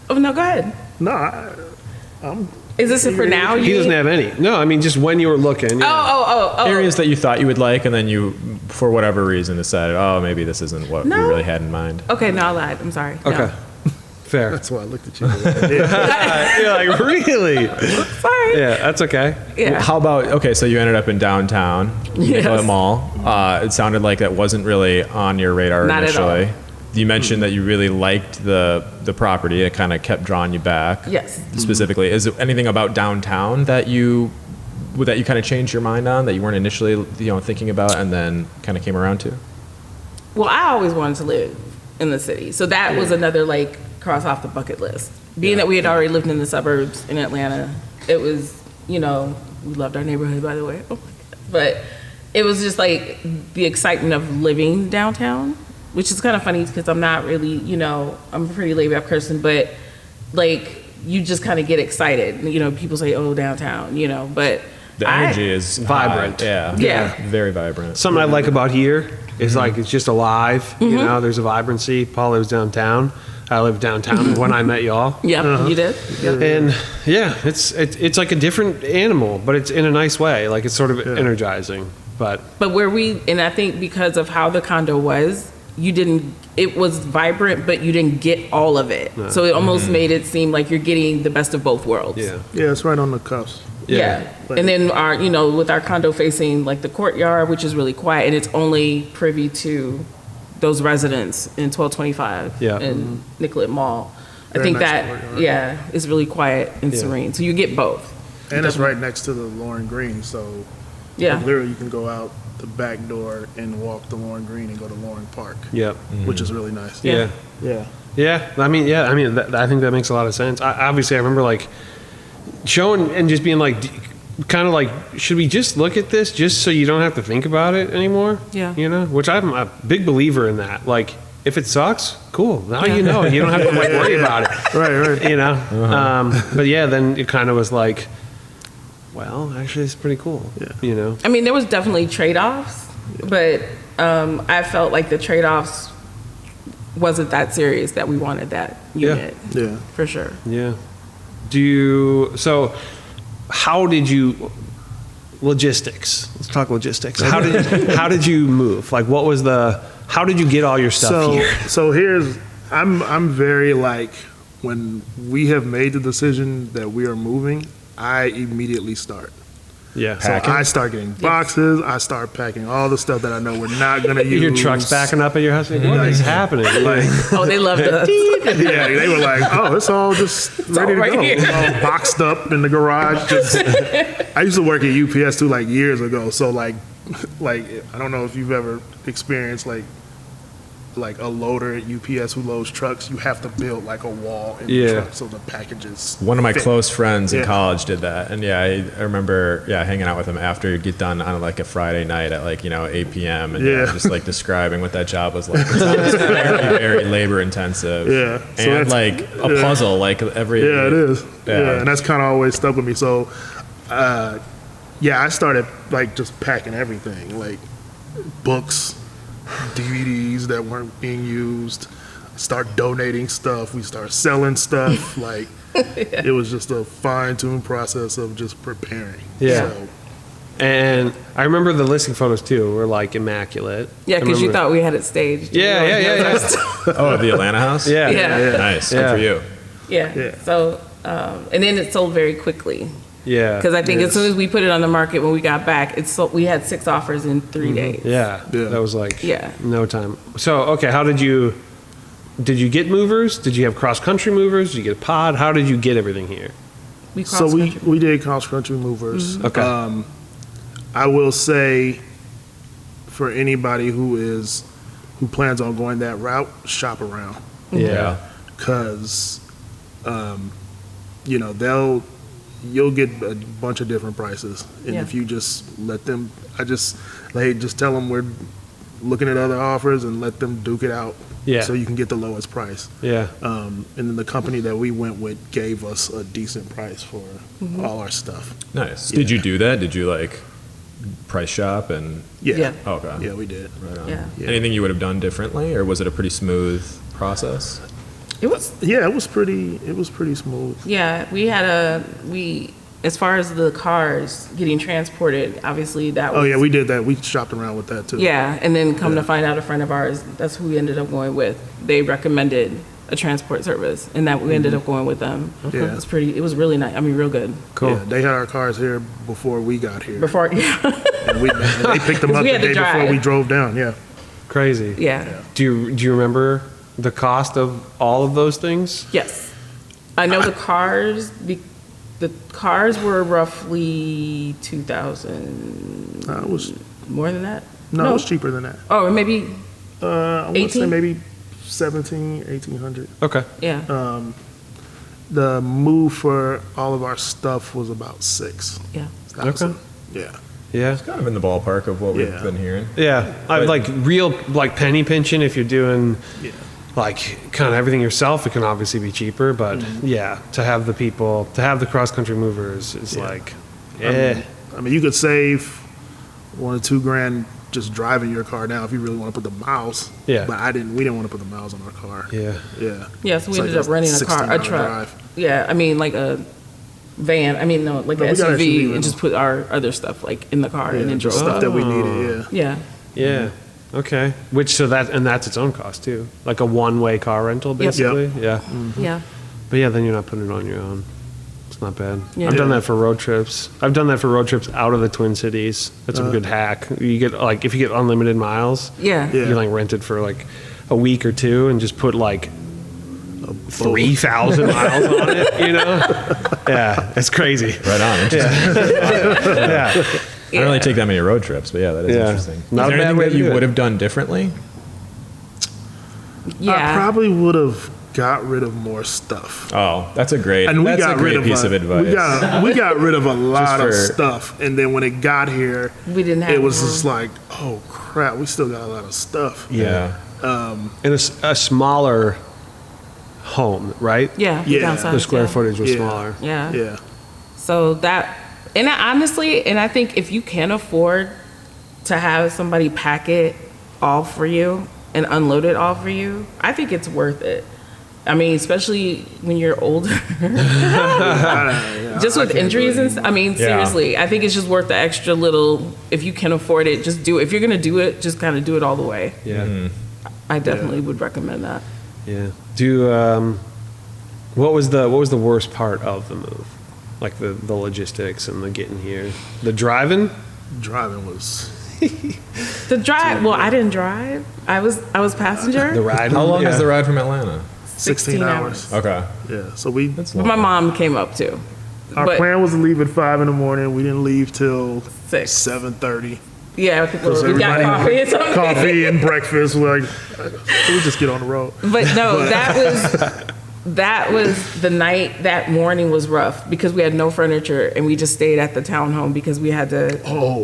Speaker 3: Oh, no, go ahead.
Speaker 4: No, I'm
Speaker 3: Is this for now?
Speaker 1: he doesn't have any. No, I mean just when you were looking. Yeah.
Speaker 3: Oh.
Speaker 2: Areas that you thought you would like, and then you, for whatever reason, decided, oh, maybe this isn't what we
Speaker 3: No.
Speaker 2: really had in mind.
Speaker 3: Okay, no, I lied. I'm sorry.
Speaker 1: Okay.
Speaker 3: No.
Speaker 1: Fair.
Speaker 4: That's why I looked at you.
Speaker 1: You're like, really?
Speaker 3: Sorry.
Speaker 1: Yeah, that's okay.
Speaker 3: Yeah.
Speaker 2: How about, okay, so you ended up in downtown, Nicollet Mall. It sounded like that wasn't really on your radar
Speaker 3: Not at all.
Speaker 2: initially. You mentioned that you really liked the property. It kind of kept drawing you back.
Speaker 3: Yes.
Speaker 2: Specifically, is there anything about downtown that you kind of changed your mind on, that you weren't initially thinking about and then kind of came around to?
Speaker 3: Well, I always wanted to live in the city. So that was another, like, cross off the bucket list. Being that we had already lived in the suburbs in Atlanta, it was, we loved our neighborhood, by the way. Oh my God. But it was just like the excitement of living downtown, which is kind of funny because I'm not really, I'm a pretty laid back person, but like you just kind of get excited. People say, oh, downtown, but
Speaker 2: The energy is
Speaker 1: vibrant.
Speaker 2: High.
Speaker 3: Yeah.
Speaker 2: Very vibrant.
Speaker 1: Something I like about here is like it's just alive. There's a vibrancy. Paul lives downtown. I lived downtown when I met y'all.
Speaker 3: Yeah, you did. Yep.
Speaker 1: And yeah, it's like a different animal, but it's in a nice way. Like it's sort of energizing. But
Speaker 3: And I think because of how the condo was, it was vibrant, but you didn't get all of it. So it almost made it seem like you're getting the best of both worlds.
Speaker 1: yeah,
Speaker 4: Yeah, it's right on the cusp.
Speaker 3: Yeah. And then with our condo facing like the courtyard, which is really quiet, and it's only privy to those residents in 1225
Speaker 1: Yeah.
Speaker 3: and Nicollet Mall. I
Speaker 4: Very
Speaker 3: think
Speaker 4: nice
Speaker 3: that,
Speaker 4: courtyard.
Speaker 3: is really quiet and serene. So you get both.
Speaker 4: And it's right next to the Lauren Green, so
Speaker 3: Yeah.
Speaker 4: literally you can go out the back door and walk the Lauren Green and go to Lauren Park,
Speaker 1: yep,
Speaker 4: which is really nice.
Speaker 1: yeah.
Speaker 4: Yeah.
Speaker 1: Yeah, I mean, I think that makes a lot of sense. Obviously, I remember like showing and just being like, kind of like, should we just look at this just so you don't have to think about it anymore?
Speaker 3: Yeah.
Speaker 1: Which I'm a big believer in that. Like, if it sucks, cool. Now you know. You don't have to like worry about it.
Speaker 4: Right.
Speaker 1: But yeah, then it kind of was like, well, actually, it's pretty cool.
Speaker 4: Yeah.
Speaker 3: I mean, there was definitely trade-offs, but I felt like the trade-offs wasn't that serious that we wanted that unit.
Speaker 4: Yeah.
Speaker 3: For sure.
Speaker 1: Yeah. So how did you, logistics, let's talk logistics. How did you move? Like how did you get all your stuff here?
Speaker 4: So I'm very like, when we have made the decision that we are moving, I immediately start.
Speaker 1: Yeah.
Speaker 4: So I start getting boxes. I start packing all the stuff that I know we're not going to use.
Speaker 1: Your truck's backing up at your house? What is happening?
Speaker 4: Like,
Speaker 3: Oh, they loved us.
Speaker 4: yeah, they were like, oh, it's all just ready to
Speaker 3: right
Speaker 4: go.
Speaker 3: here.
Speaker 4: It's all boxed up in the garage. I used to work at UPS too, like years ago. So like I don't know if you've ever experienced like a loader at UPS who loads trucks. You have to build like a wall in the truck so the packages.
Speaker 2: One of my
Speaker 4: fit.
Speaker 2: close friends in
Speaker 4: Yeah.
Speaker 2: college did that, and I remember hanging out with him after you'd get done on like a Friday night at 8 p.m. and just like describing what that job was like. It sounds very, very labor intensive.
Speaker 4: Yeah. So
Speaker 2: and
Speaker 4: that's-
Speaker 2: like a puzzle, like every.
Speaker 4: Yeah, it is.
Speaker 2: Yeah.
Speaker 4: Yeah, and that's kind of always stuck with me. So, I started like just packing everything, like books, DVDs that weren't being used. Start donating stuff. We start selling stuff. Like it was just a fine-tuned process of just preparing.
Speaker 1: Yeah.
Speaker 4: So,
Speaker 1: And I remember the listing photos too were like immaculate.
Speaker 3: Yeah,
Speaker 1: I
Speaker 3: because you
Speaker 1: remember-
Speaker 3: thought we had it staged.
Speaker 1: Yeah.
Speaker 2: Oh, the Atlanta house.
Speaker 1: Yeah.
Speaker 3: Yeah.
Speaker 2: Nice.
Speaker 1: Yeah.
Speaker 2: Good for you.
Speaker 3: Yeah.
Speaker 4: Yeah.
Speaker 3: So, and then it sold very quickly.
Speaker 1: Yeah.
Speaker 3: Because I think as
Speaker 4: Yes.
Speaker 3: soon as we put it on the market, when we got back, we had 6 offers in 3 days.
Speaker 1: Yeah.
Speaker 4: Yeah.
Speaker 1: That was like
Speaker 3: Yeah.
Speaker 1: no time. So, okay, how did you get movers? Did you have cross-country movers? Did you get a pod? How did you get everything here?
Speaker 3: We
Speaker 4: so
Speaker 3: crossed
Speaker 4: we did cross-country movers.
Speaker 1: Okay.
Speaker 4: I will say, for anybody who plans on going that route, shop around.
Speaker 1: Yeah.
Speaker 4: Because you know, you'll get a bunch of different prices. And
Speaker 3: Yeah.
Speaker 4: if you just let them, just tell them we're looking at other offers and let them duke it out.
Speaker 1: Yeah.
Speaker 4: So you can get the lowest price.
Speaker 1: Yeah.
Speaker 4: And then the company that we went with gave us a decent price for all our stuff.
Speaker 2: Nice.
Speaker 4: Yeah.
Speaker 2: Did you do that? Did you like price shop and?
Speaker 4: Yeah.
Speaker 3: Yeah.
Speaker 2: Oh, okay.
Speaker 4: Yeah, we did.
Speaker 2: Right on.
Speaker 3: Yeah.
Speaker 4: Yeah.
Speaker 2: Anything you would have done differently, or was it a pretty smooth process?
Speaker 3: It was,
Speaker 4: Yeah, it was pretty smooth.
Speaker 3: yeah, as far as the cars getting transported, obviously that was.
Speaker 4: Oh yeah, we did that. We shopped around with that too.
Speaker 3: Yeah, and then come to find out, a friend of ours, that's who we ended up going with. They recommended a transport service, and that we ended up going with them.
Speaker 4: Yeah.
Speaker 3: It was really nice. I mean, real good.
Speaker 1: Cool.
Speaker 4: Yeah, they had our cars here before we got here.
Speaker 3: Before, yeah,
Speaker 4: And they picked them
Speaker 3: 'Cause
Speaker 4: up
Speaker 3: we
Speaker 4: the
Speaker 3: had to
Speaker 4: day before
Speaker 3: drive.
Speaker 4: we drove down. Yeah.
Speaker 1: Crazy.
Speaker 3: yeah,
Speaker 1: Do you remember the cost of all of those things?
Speaker 3: yes. I know the cars were roughly 2,000.
Speaker 4: It was
Speaker 3: More than that?
Speaker 4: no, it was cheaper than that.
Speaker 3: Oh, maybe,
Speaker 4: I want to say
Speaker 3: 18?
Speaker 4: maybe 1,800.
Speaker 1: Okay.
Speaker 3: yeah,
Speaker 4: The move for all of our stuff was about 6,000.
Speaker 3: yeah.
Speaker 1: Okay.
Speaker 4: Yeah.
Speaker 1: Yeah.
Speaker 2: Kind of in the ballpark of what we've
Speaker 4: Yeah.
Speaker 2: been hearing.
Speaker 1: Yeah. I
Speaker 2: But-
Speaker 1: like real like penny pinching if you're doing
Speaker 4: Yeah.
Speaker 1: like kind of everything yourself, it can obviously be cheaper, but yeah, to have the cross country movers is like
Speaker 4: I mean, you could save $1 or $2 grand just driving your car down if you really want to put the miles.
Speaker 1: Yeah.
Speaker 4: But we didn't want to put the miles on our car.
Speaker 1: yeah.
Speaker 4: Yeah.
Speaker 3: Yeah, so we
Speaker 4: It's like
Speaker 3: ended up renting a car, a
Speaker 4: 16-hour
Speaker 3: truck.
Speaker 4: drive.
Speaker 3: Yeah, I mean, like a van. I mean, no, like
Speaker 4: No,
Speaker 3: an
Speaker 4: we got an SUV
Speaker 3: SUV,
Speaker 4: rental.
Speaker 3: and just put our other stuff like in the car and then drove.
Speaker 4: just stuff that we needed. Yeah.
Speaker 3: Yeah,
Speaker 1: Yeah. Okay. That's its own cost too. Like a one-way car rental basically. Yeah.
Speaker 3: yeah,
Speaker 1: But yeah, then you're not putting it on your own. It's not bad.
Speaker 3: Yeah.
Speaker 1: I've done that for road trips. I've done that for road trips out of the Twin Cities. That's a good hack. You get like if you get unlimited miles,
Speaker 3: yeah.
Speaker 4: Yeah.
Speaker 1: you like rent it for like a week or two and just put like 3,000 miles on it, you know? Yeah, it's crazy.
Speaker 2: Right on. Interesting.
Speaker 1: Yeah.
Speaker 2: I don't really take that many road trips, but yeah, that is
Speaker 1: Yeah.
Speaker 2: interesting.
Speaker 1: Not
Speaker 2: is
Speaker 1: a
Speaker 2: there
Speaker 1: bad
Speaker 2: anything
Speaker 1: way
Speaker 2: that
Speaker 1: to
Speaker 2: you
Speaker 1: do it.
Speaker 2: would have done differently?
Speaker 4: I
Speaker 3: Yeah.
Speaker 4: probably would have got rid of more stuff.
Speaker 2: Oh, that's a great.
Speaker 4: And we
Speaker 2: that's
Speaker 4: got
Speaker 2: a great
Speaker 4: rid of
Speaker 2: piece of advice.
Speaker 4: We got rid of a lot of
Speaker 2: for-
Speaker 4: stuff, and then when it got here,
Speaker 3: We didn't have
Speaker 4: It was
Speaker 3: room.
Speaker 4: just like, oh crap, we still got a lot of stuff.
Speaker 2: yeah.
Speaker 1: In a smaller home, right?
Speaker 3: Yeah,
Speaker 4: Yeah.
Speaker 3: downsized,
Speaker 1: The square
Speaker 3: yeah.
Speaker 1: footage was
Speaker 4: Yeah.
Speaker 1: smaller.
Speaker 3: Yeah.
Speaker 4: Yeah.
Speaker 3: So that, and I honestly, and I think if you can afford to have somebody pack it all for you and unload it all for you, I think it's worth it. I mean, especially when you're older, just with injuries and stuff. I mean, seriously, I think it's just worth the extra little. If you can afford it, just do it. If you're gonna do it, just kind of do it all the way.
Speaker 1: Yeah.
Speaker 3: I definitely would recommend that.
Speaker 1: Yeah. What was the worst part of the move? Like the logistics and the getting here. The driving?
Speaker 4: Driving was
Speaker 3: The drive. Well, I didn't drive. I was passenger.
Speaker 1: The ride?
Speaker 2: How long
Speaker 1: yeah.
Speaker 2: is the ride from Atlanta?
Speaker 4: 16 hours.
Speaker 2: Okay.
Speaker 4: Yeah. So we
Speaker 2: That's
Speaker 3: But my mom came up too.
Speaker 4: our
Speaker 3: but-
Speaker 4: plan was to leave at 5 in the morning. We didn't leave till
Speaker 3: 6.
Speaker 4: 7:30.
Speaker 3: Yeah, we got coffee and something.
Speaker 4: Coffee and breakfast. We're like, we just get on the road.
Speaker 3: But no, that was the night. That morning was rough because we had no furniture and we just stayed at the townhome because we had to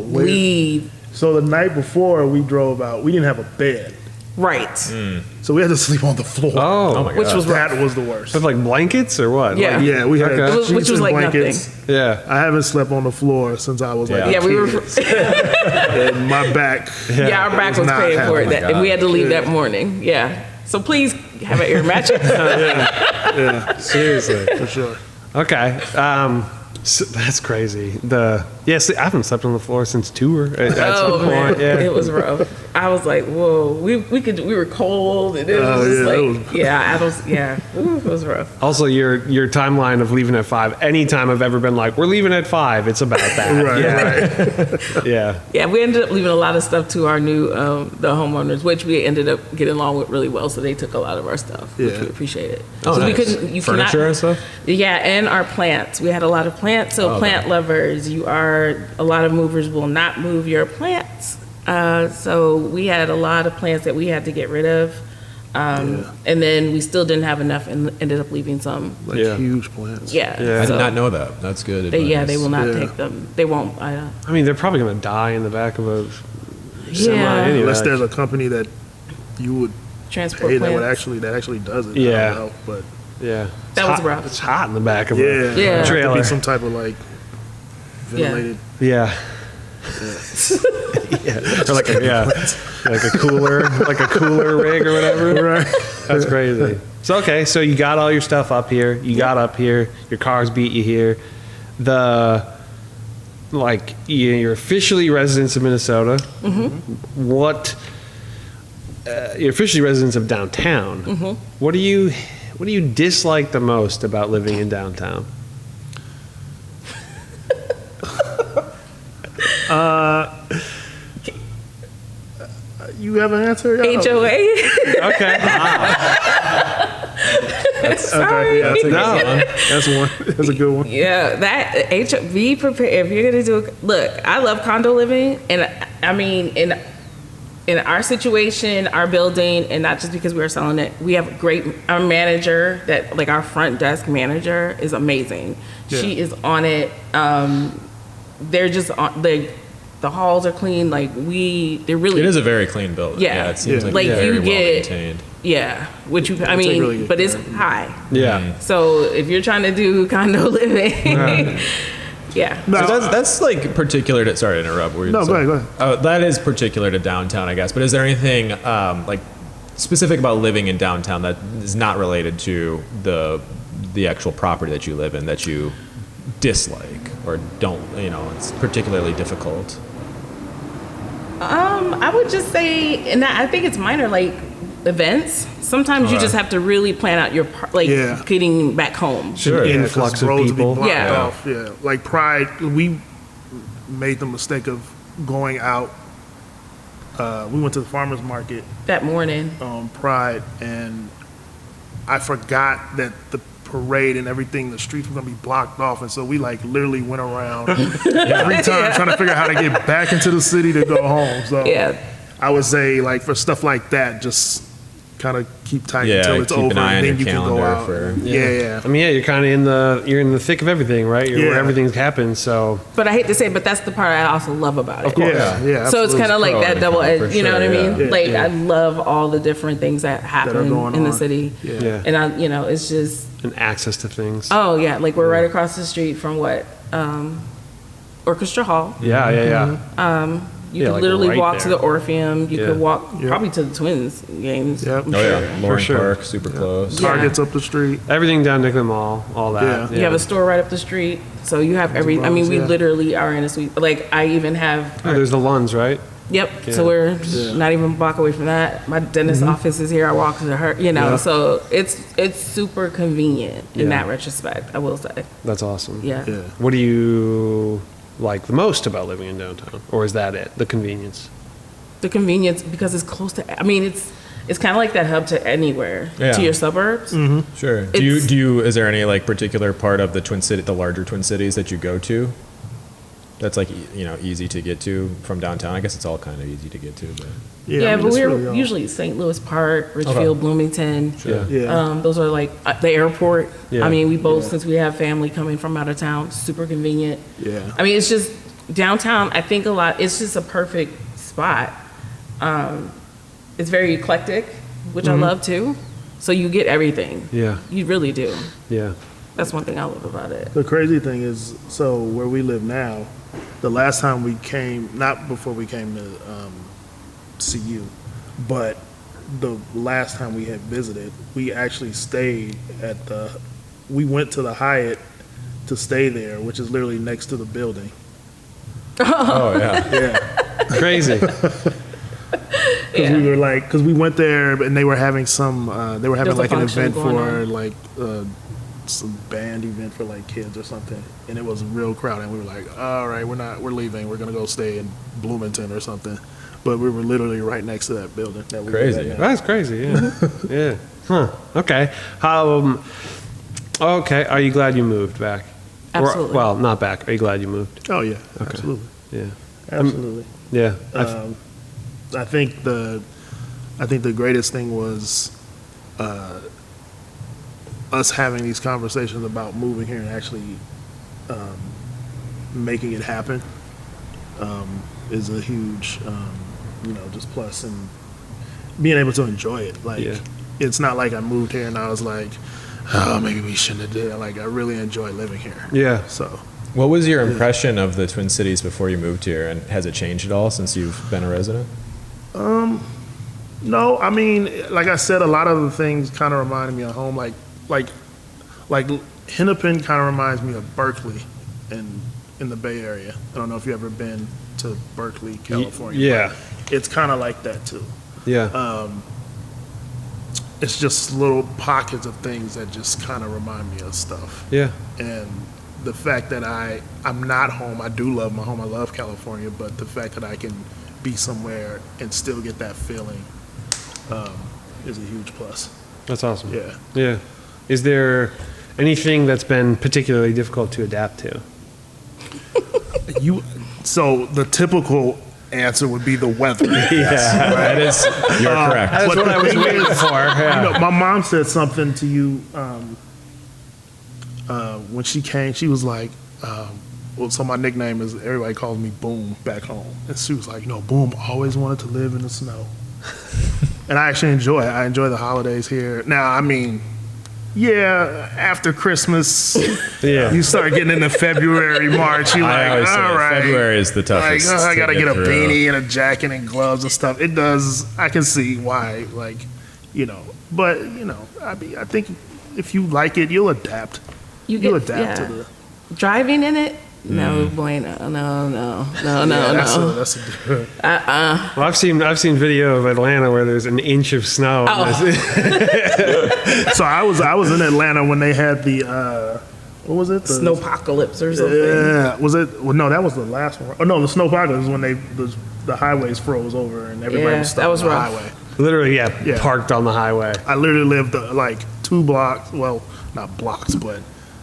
Speaker 3: leave.
Speaker 4: So the night before we drove out, we didn't have a bed,
Speaker 3: Right,
Speaker 4: so we had to sleep on the floor.
Speaker 1: Oh,
Speaker 2: my God.
Speaker 3: which was rough.
Speaker 4: That was the worst.
Speaker 1: with like blankets or what?
Speaker 3: Yeah.
Speaker 1: Like,
Speaker 4: Yeah, we had
Speaker 1: Okay.
Speaker 3: Which
Speaker 4: sheets
Speaker 3: was
Speaker 4: and
Speaker 3: like
Speaker 4: blankets.
Speaker 1: yeah.
Speaker 4: I haven't slept on the floor since I was like
Speaker 2: Yeah.
Speaker 4: a
Speaker 3: Yeah, we were.
Speaker 4: kid. And my back.
Speaker 3: Yeah, our back was
Speaker 4: not
Speaker 3: paying for
Speaker 4: happy.
Speaker 3: it, that, and we had to leave that morning. Yeah, so please have an air mattress.
Speaker 1: Seriously.
Speaker 4: For sure.
Speaker 1: Okay. So that's crazy. I haven't slept on the floor since tour at some point. Yeah.
Speaker 3: It was rough. I was like, whoa, we were cold, and it was
Speaker 4: Oh,
Speaker 3: just
Speaker 4: yeah,
Speaker 3: Ooh, it was rough.
Speaker 1: Also, your timeline of leaving at 5. Anytime I've ever been like, we're leaving at 5, it's about that.
Speaker 4: Right,
Speaker 1: Yeah. Yeah.
Speaker 3: Yeah, we ended up leaving a lot of stuff to our new the homeowners, which we ended up getting along with really well. So they took a lot of our stuff, which
Speaker 4: Yeah.
Speaker 3: we appreciated.
Speaker 2: Oh,
Speaker 3: so
Speaker 2: nice.
Speaker 3: we couldn't, you
Speaker 2: Furniture
Speaker 3: cannot,
Speaker 2: and stuff?
Speaker 3: yeah, and our plants. We had a lot of plants. So
Speaker 2: Oh,
Speaker 3: plant lovers, a lot of movers will not move your plants. So we had a lot of plants that we had to get rid of. And then we still didn't have enough and ended up leaving some.
Speaker 4: Like
Speaker 1: Yeah.
Speaker 4: huge plants.
Speaker 3: Yeah.
Speaker 1: Yeah.
Speaker 2: I
Speaker 3: So
Speaker 2: did not know that. That's good advice.
Speaker 3: they will not
Speaker 4: Yeah.
Speaker 3: take them. They won't.
Speaker 1: I mean, they're probably going to die in the back of a semi
Speaker 3: Yeah.
Speaker 1: anyway.
Speaker 4: Unless there's a company that you would
Speaker 3: transport
Speaker 4: pay that
Speaker 3: plants.
Speaker 4: actually does it. I
Speaker 1: Yeah.
Speaker 4: don't know, but
Speaker 1: Yeah.
Speaker 3: That
Speaker 1: It's
Speaker 3: was
Speaker 1: hot-
Speaker 3: rough.
Speaker 1: It's hot in the back of
Speaker 4: yeah,
Speaker 1: a
Speaker 4: it'd have to
Speaker 1: trailer.
Speaker 4: be some type of like ventilated.
Speaker 1: Yeah. Yeah. Or like a cooler rig or whatever. Right. That's crazy. So okay, so you got all your stuff up here. You got up here. Your cars beat you here. You're officially residents of Minnesota. Mm-hmm. You're officially residents of downtown. Mm-hmm. What do you dislike the most about living in downtown?
Speaker 4: You have an answer?
Speaker 3: HOA.
Speaker 1: Okay.
Speaker 3: Sorry.
Speaker 4: Yeah, that's a good
Speaker 1: No.
Speaker 4: one. That's one. That's a good one.
Speaker 3: Yeah, that be prepared if you're gonna do. Look, I love condo living, and I mean, in our situation, our building, and not just because we are selling it, we have our manager that like our front desk manager is amazing.
Speaker 4: Yeah.
Speaker 3: She is on it. They're just on the halls are clean. Like they're really.
Speaker 2: It is a very clean building.
Speaker 3: Yeah.
Speaker 2: It seems
Speaker 4: Yeah.
Speaker 2: like,
Speaker 3: Like,
Speaker 2: very
Speaker 3: you
Speaker 2: well
Speaker 3: get-
Speaker 2: maintained.
Speaker 3: Yeah, which you, I
Speaker 4: It's like
Speaker 3: mean,
Speaker 4: really good
Speaker 3: but it's
Speaker 4: care.
Speaker 3: high.
Speaker 1: Yeah.
Speaker 3: So if you're trying to do condo living, yeah.
Speaker 4: No,
Speaker 2: So that's like particular to, sorry to interrupt. Were you
Speaker 4: No, go
Speaker 2: saying-
Speaker 4: ahead,
Speaker 2: Oh, that is particular to downtown, I guess. But is there anything like specific about living in downtown that is not related to the actual property that you live in that you dislike or don't, it's particularly difficult?
Speaker 3: I would just say, and I think it's minor, like events. Sometimes you
Speaker 2: Okay.
Speaker 3: just have to really plan out your
Speaker 4: Yeah.
Speaker 3: getting back home.
Speaker 2: Sure.
Speaker 4: Yeah, 'cause
Speaker 1: Influx of
Speaker 4: roads would be
Speaker 1: people.
Speaker 4: blocked
Speaker 3: Yeah.
Speaker 4: off. Yeah, like Pride, we made the mistake of going out. We went to the farmers market
Speaker 3: That morning.
Speaker 4: on Pride, and I forgot that the parade and everything, the streets were gonna be blocked off, and so we like literally went around 3 times trying to figure out how to get back into the city to go home. So
Speaker 3: Yeah.
Speaker 4: I would say like for stuff like that, just kind of keep tight
Speaker 2: Yeah,
Speaker 4: until it's
Speaker 2: keep an
Speaker 4: over,
Speaker 2: eye on
Speaker 4: and then
Speaker 2: your
Speaker 4: you can go
Speaker 2: calendar
Speaker 4: out.
Speaker 2: for-
Speaker 4: Yeah.
Speaker 1: I mean, you're kind of you're in the thick of everything, right? You're where
Speaker 4: Yeah.
Speaker 1: everything's happened. So
Speaker 3: But I hate to say it, but that's the part I also love about it.
Speaker 1: Of course.
Speaker 4: Yeah.
Speaker 3: So it's
Speaker 4: absolutely.
Speaker 3: kind of like
Speaker 2: pro
Speaker 3: that
Speaker 2: and
Speaker 3: double
Speaker 2: con,
Speaker 3: edge,
Speaker 2: for
Speaker 3: you know what I
Speaker 2: sure,
Speaker 3: mean?
Speaker 2: yeah.
Speaker 3: Like
Speaker 4: Yeah.
Speaker 3: I love all the different things that happen
Speaker 4: going
Speaker 3: in the
Speaker 4: on.
Speaker 3: city.
Speaker 4: Yeah.
Speaker 3: And it's just,
Speaker 1: and access to things.
Speaker 3: oh yeah, like we're right across the street from Orchestra Hall.
Speaker 1: Yeah.
Speaker 3: You
Speaker 1: Yeah,
Speaker 3: could
Speaker 1: like
Speaker 3: literally
Speaker 1: right
Speaker 3: walk to
Speaker 1: there.
Speaker 3: the Orpheum. You
Speaker 1: Yeah.
Speaker 3: could walk
Speaker 4: Yep.
Speaker 3: probably to the Twins games.
Speaker 4: Yep.
Speaker 2: Oh yeah, Loring
Speaker 1: sure.
Speaker 2: Park, super close.
Speaker 3: Yeah.
Speaker 4: Target's up the street.
Speaker 1: Everything down Nicollet Mall, all that.
Speaker 4: Yeah.
Speaker 3: You have a store right up the street, so you have every. I mean, we
Speaker 4: Yeah.
Speaker 3: literally are in a suite. Like I even have.
Speaker 1: Oh, there's the Lunds, right?
Speaker 3: Yep.
Speaker 1: Yeah.
Speaker 3: So we're not even a block away from that. My dentist office is here. I walk to her.
Speaker 4: Yeah.
Speaker 3: So it's super convenient in
Speaker 1: Yeah.
Speaker 3: that retrospect. I will say.
Speaker 1: That's awesome.
Speaker 3: Yeah.
Speaker 4: Yeah.
Speaker 1: What do you like the most about living in downtown? Or is that it? The convenience?
Speaker 3: The convenience because it's close to. I mean, it's kind of like that hub to anywhere
Speaker 2: Yeah.
Speaker 3: to your suburbs.
Speaker 2: Sure.
Speaker 3: It's-
Speaker 2: Do you? Is there any like particular part of the larger Twin Cities that you go to? That's like easy to get to from downtown. I guess it's all kind of easy to get to, but
Speaker 3: Yeah,
Speaker 4: I mean,
Speaker 3: but
Speaker 4: it's
Speaker 3: we're
Speaker 4: really all-
Speaker 3: usually St. Louis Park, Ridgefield, Bloomington.
Speaker 1: Yeah.
Speaker 4: Yeah.
Speaker 3: Those are like the airport.
Speaker 1: Yeah.
Speaker 3: I mean, we both, since we have family coming from out of town, super convenient.
Speaker 4: Yeah.
Speaker 3: I mean, it's just downtown. I think it's just a perfect spot. It's very eclectic, which I love too. So you get everything.
Speaker 1: Yeah.
Speaker 3: You really do.
Speaker 1: Yeah.
Speaker 3: That's one thing I love about it.
Speaker 4: The crazy thing is, so where we live now, the last time we came, not before we came to see you, but the last time we had visited, we actually stayed we went to the Hyatt to stay there, which is literally next to the building.
Speaker 2: oh yeah,
Speaker 4: Yeah.
Speaker 1: Crazy.
Speaker 4: Because we went there and they were having they were having
Speaker 3: There's a
Speaker 4: like an
Speaker 3: function
Speaker 4: event
Speaker 3: going
Speaker 4: for
Speaker 3: on.
Speaker 4: like some band event for like kids or something, and it was real crowded. And we were like, all right, we're leaving. We're gonna go stay in Bloomington or something. But we were literally right next to that building. That we were
Speaker 2: Crazy.
Speaker 4: at now.
Speaker 1: That's crazy. Yeah. Yeah. Huh. Okay. Okay. Are you glad you moved back?
Speaker 3: Absolutely.
Speaker 1: Well, not back. Are you glad you moved?
Speaker 4: Oh yeah, absolutely,
Speaker 1: Yeah.
Speaker 4: absolutely.
Speaker 1: Yeah.
Speaker 4: I think the greatest thing was us having these conversations about moving here and actually making it happen is a huge, just plus, and being able to enjoy it. Like,
Speaker 1: Yeah.
Speaker 4: it's not like I moved here and I was like, oh, maybe we shouldn't have did it. Like, I really enjoy living here.
Speaker 1: Yeah.
Speaker 4: So,
Speaker 2: What was your impression of the Twin Cities before you moved here, and has it changed at all since you've been a resident?
Speaker 4: no, I mean, like I said, a lot of the things kind of reminded me of home. Like Hennepin kind of reminds me of Berkeley in the Bay Area. I don't know if you've ever been to Berkeley, California.
Speaker 1: yeah.
Speaker 4: but it's kind of like that too.
Speaker 1: Yeah.
Speaker 4: It's just little pockets of things that just kind of remind me of stuff.
Speaker 1: Yeah.
Speaker 4: And the fact that I'm not home, I do love my home, I love California, but the fact that I can be somewhere and still get that feeling is a huge plus.
Speaker 1: That's awesome.
Speaker 4: Yeah.
Speaker 1: Yeah. Is there anything that's been particularly difficult to adapt to?
Speaker 4: So the typical answer would be the weather.
Speaker 1: Yeah.
Speaker 2: That is, you're correct.
Speaker 1: That's what I was waiting for. Yeah.
Speaker 4: My mom said something to you when she came. She was like, so my nickname is, everybody calls me Boom back home. And she was like, Boom always wanted to live in the snow. And I actually enjoy it. I enjoy the holidays here. Now, I mean, yeah, after Christmas,
Speaker 1: Yeah.
Speaker 4: you start getting into February, March. You're
Speaker 2: I
Speaker 4: like,
Speaker 2: always say
Speaker 4: all right.
Speaker 2: February is the
Speaker 4: Like,
Speaker 2: toughest.
Speaker 4: I gotta
Speaker 2: to
Speaker 4: get a
Speaker 2: through.
Speaker 4: beanie and a jacket and gloves and stuff. It does. I can see why. Like, but I think if you like it, you'll adapt. You'll adapt to the.
Speaker 3: Driving in it? No, bueno. No.
Speaker 4: That's a
Speaker 1: Well, I've seen video of Atlanta where there's an inch of snow.
Speaker 4: So I was in Atlanta when they had the what was it? The
Speaker 3: Snowpocalypse or something.
Speaker 4: Yeah, was it? Well, no, that was the last one. Oh no, the snowpocalypse was when the highways froze over and everybody
Speaker 3: Yeah,
Speaker 4: was stuck
Speaker 3: that was
Speaker 4: on the
Speaker 3: rough.
Speaker 4: highway.
Speaker 1: Literally,
Speaker 4: Yeah.
Speaker 1: parked on the highway.
Speaker 4: I literally lived like 2 blocks. Well, not blocks, but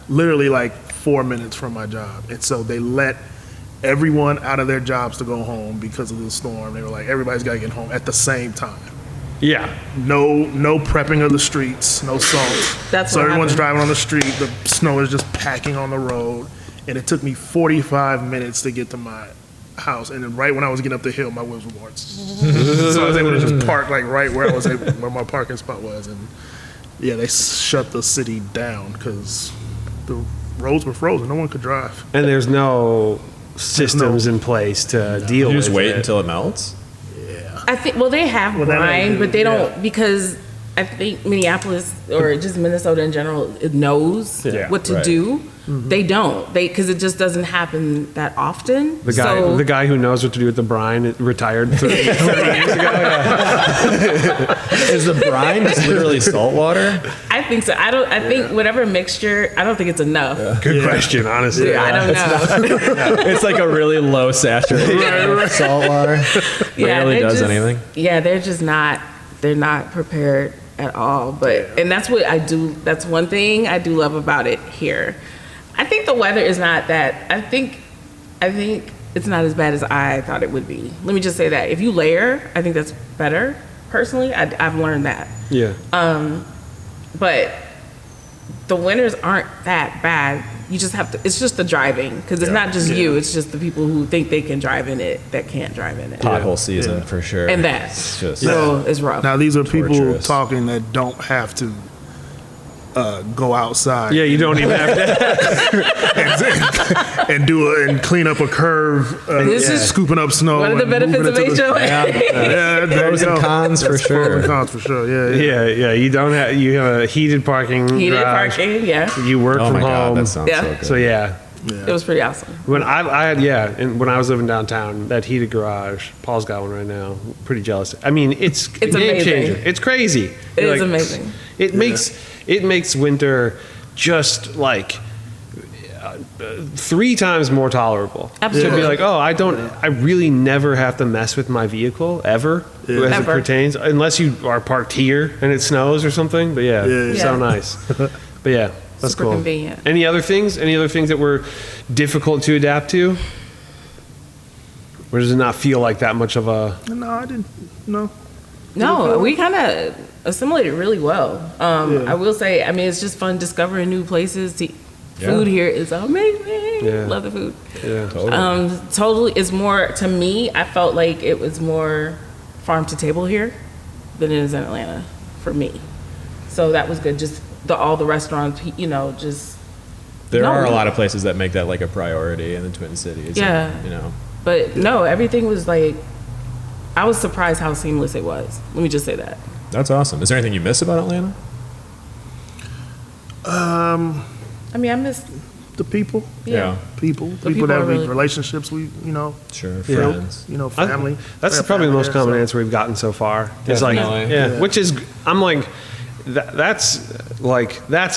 Speaker 4: literally like 4 minutes from my job. And so they let everyone out of their jobs to go home because of the storm. They were like, everybody's got to get home at the same time.
Speaker 1: Yeah.
Speaker 4: No prepping of the streets, no salt.
Speaker 3: That's
Speaker 4: so
Speaker 3: what
Speaker 4: everyone's
Speaker 3: happened.
Speaker 4: driving on the street. The snow is just packing on the road. And it took me 45 minutes to get to my house. And then right when I was getting up the hill, my wheels were going. So I was able to just park like right where where my parking spot was. And yeah, they shut the city down because the roads were frozen. No one could drive.
Speaker 1: And there's no systems in place to deal
Speaker 2: You
Speaker 1: with
Speaker 2: just wait
Speaker 1: it.
Speaker 2: until it melts?
Speaker 3: I think, well, they have
Speaker 4: Well, that
Speaker 3: brine,
Speaker 4: might
Speaker 3: but they
Speaker 4: be-
Speaker 3: don't,
Speaker 4: yeah.
Speaker 3: because I think Minneapolis or just Minnesota in general, it knows
Speaker 1: Yeah,
Speaker 3: what to
Speaker 2: right.
Speaker 3: do. They don't. Because it just doesn't happen that often.
Speaker 1: The guy who knows what to do with the brine retired 30 years ago.
Speaker 2: Is the brine just literally salt water?
Speaker 3: I think so. I think whatever mixture, I don't think it's enough.
Speaker 1: Good question, honestly.
Speaker 3: I don't know.
Speaker 2: It's like a really low saturation of salt water. Barely
Speaker 3: they're
Speaker 2: does
Speaker 3: just-
Speaker 2: anything.
Speaker 3: Yeah, they're not prepared at all. And that's what I do. That's one thing I do love about it here. I think the weather is not that. I think it's not as bad as I thought it would be. Let me just say that. If you layer, I think that's better. Personally, I've learned that.
Speaker 1: Yeah.
Speaker 3: But the winters aren't that bad. You just have to. It's just the driving, because it's not just you. It's just the people who think they can drive in it that can't drive in it.
Speaker 2: Pothole season for sure.
Speaker 3: And that.
Speaker 2: It's just
Speaker 3: So it's rough.
Speaker 4: Now these are people
Speaker 2: Torturous.
Speaker 4: talking that don't have to go outside.
Speaker 1: Yeah, you don't even have to.
Speaker 4: and clean up a curve.
Speaker 3: This is
Speaker 4: scooping up snow.
Speaker 3: one of the
Speaker 4: and
Speaker 3: benefits
Speaker 4: moving
Speaker 3: of
Speaker 4: it to the-
Speaker 3: HOA.
Speaker 4: Yeah, there
Speaker 2: pros
Speaker 4: you
Speaker 2: and
Speaker 4: go.
Speaker 2: cons for
Speaker 4: Pros
Speaker 2: sure.
Speaker 4: and cons for sure. Yeah.
Speaker 1: Yeah. You don't have. You have a heated parking
Speaker 3: Heated
Speaker 1: garage.
Speaker 3: parking, yeah.
Speaker 1: You work
Speaker 2: Oh
Speaker 1: from
Speaker 2: my god,
Speaker 1: home.
Speaker 2: that sounds
Speaker 3: Yeah.
Speaker 2: so good.
Speaker 1: So yeah.
Speaker 3: It was pretty awesome.
Speaker 1: When and when I was living downtown, that heated garage, Paul's got one right now. Pretty jealous. I mean, it's a game
Speaker 3: amazing.
Speaker 1: changer. It's crazy.
Speaker 3: It
Speaker 1: You're
Speaker 3: is amazing.
Speaker 1: It makes winter just like 3 times more tolerable.
Speaker 3: Absolutely.
Speaker 1: To be like, I really never have to mess with my vehicle ever as it
Speaker 3: Ever.
Speaker 1: pertains, unless you are parked here and it snows or something. But yeah,
Speaker 4: Yeah.
Speaker 1: so
Speaker 3: Yeah.
Speaker 1: nice. But yeah. That's
Speaker 3: Super
Speaker 1: cool.
Speaker 3: convenient.
Speaker 1: Any other things? Any other things that were difficult to adapt to? Or does it not feel like that much of a?
Speaker 4: No, I didn't. No.
Speaker 3: No, we kind of assimilated really well. I will say, I mean, it's just fun discovering new places. Food here is amazing.
Speaker 1: Yeah.
Speaker 3: Love the food.
Speaker 1: Yeah.
Speaker 3: Totally. It's more, to me, I felt like it was more farm to table here than it is in Atlanta for me. So that was good. Just all the restaurants, you know, just.
Speaker 2: There are a lot of places that make that like a priority in the Twin Cities.
Speaker 3: Yeah.
Speaker 2: And, you know.
Speaker 3: But no, everything was like, I was surprised how seamless it was. Let me just say that.
Speaker 2: That's awesome. Is there anything you miss about Atlanta?
Speaker 3: I mean, I miss
Speaker 4: The people.
Speaker 3: Yeah.
Speaker 4: People
Speaker 3: people
Speaker 4: that
Speaker 3: are
Speaker 4: we
Speaker 3: really-
Speaker 4: relationships we,
Speaker 2: Sure,
Speaker 1: Yeah.
Speaker 2: friends.
Speaker 4: family.
Speaker 1: That's
Speaker 4: We have
Speaker 1: probably the
Speaker 4: family
Speaker 1: most
Speaker 4: there,
Speaker 1: common
Speaker 4: so-
Speaker 1: answer we've gotten so far. It's like,
Speaker 2: Definitely.
Speaker 1: yeah, which is, I'm like, that's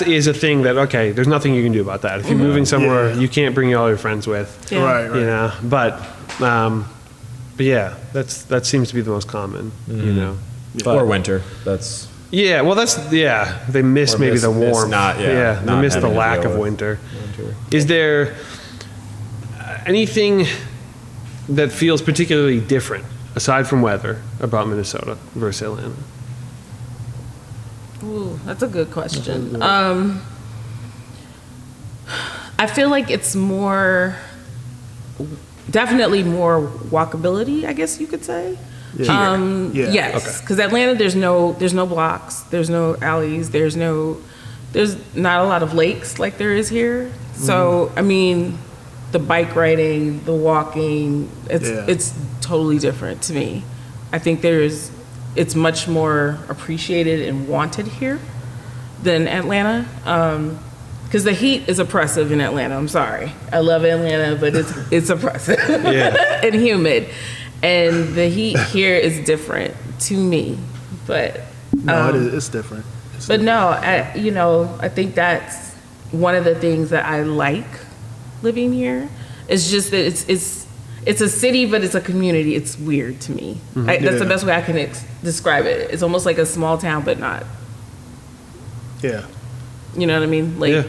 Speaker 1: a thing that, okay, there's nothing you can do about that. If you're moving somewhere,
Speaker 4: Yeah.
Speaker 1: you can't bring all your friends with,
Speaker 3: Yeah.
Speaker 4: Right,
Speaker 1: you know, but yeah, that seems to be the most common, you know. But-
Speaker 2: Or winter. That's
Speaker 1: Yeah, well, they miss
Speaker 2: Or
Speaker 1: maybe
Speaker 2: miss-
Speaker 1: the
Speaker 2: miss
Speaker 1: warmth.
Speaker 2: not- yeah,
Speaker 1: they
Speaker 2: not
Speaker 1: miss the
Speaker 2: having to
Speaker 1: lack
Speaker 2: deal
Speaker 1: of
Speaker 2: with
Speaker 1: winter.
Speaker 2: winter.
Speaker 1: Is there anything that feels particularly different, aside from weather, about Minnesota versus Atlanta?
Speaker 3: Ooh, that's a good question. I feel like it's definitely more walkability, I guess you could say.
Speaker 4: Yeah. Yeah.
Speaker 3: Yes, because Atlanta, there's no blocks, there's no alleys, there's not a lot of lakes like there is here. So I mean, the bike riding, the walking, it's totally different to me. I think it's much more appreciated and wanted here than Atlanta. Because the heat is oppressive in Atlanta. I'm sorry. I love Atlanta, but it's oppressive and humid. And the heat here is different to me. But
Speaker 4: No, it's different.
Speaker 3: but no, I think that's one of the things that I like living here. It's just that it's a city, but it's a community. It's weird to me. That's the best way I can describe it. It's almost like a small town, but not.
Speaker 4: Yeah.
Speaker 3: You know what I mean? Like,
Speaker 1: Yeah.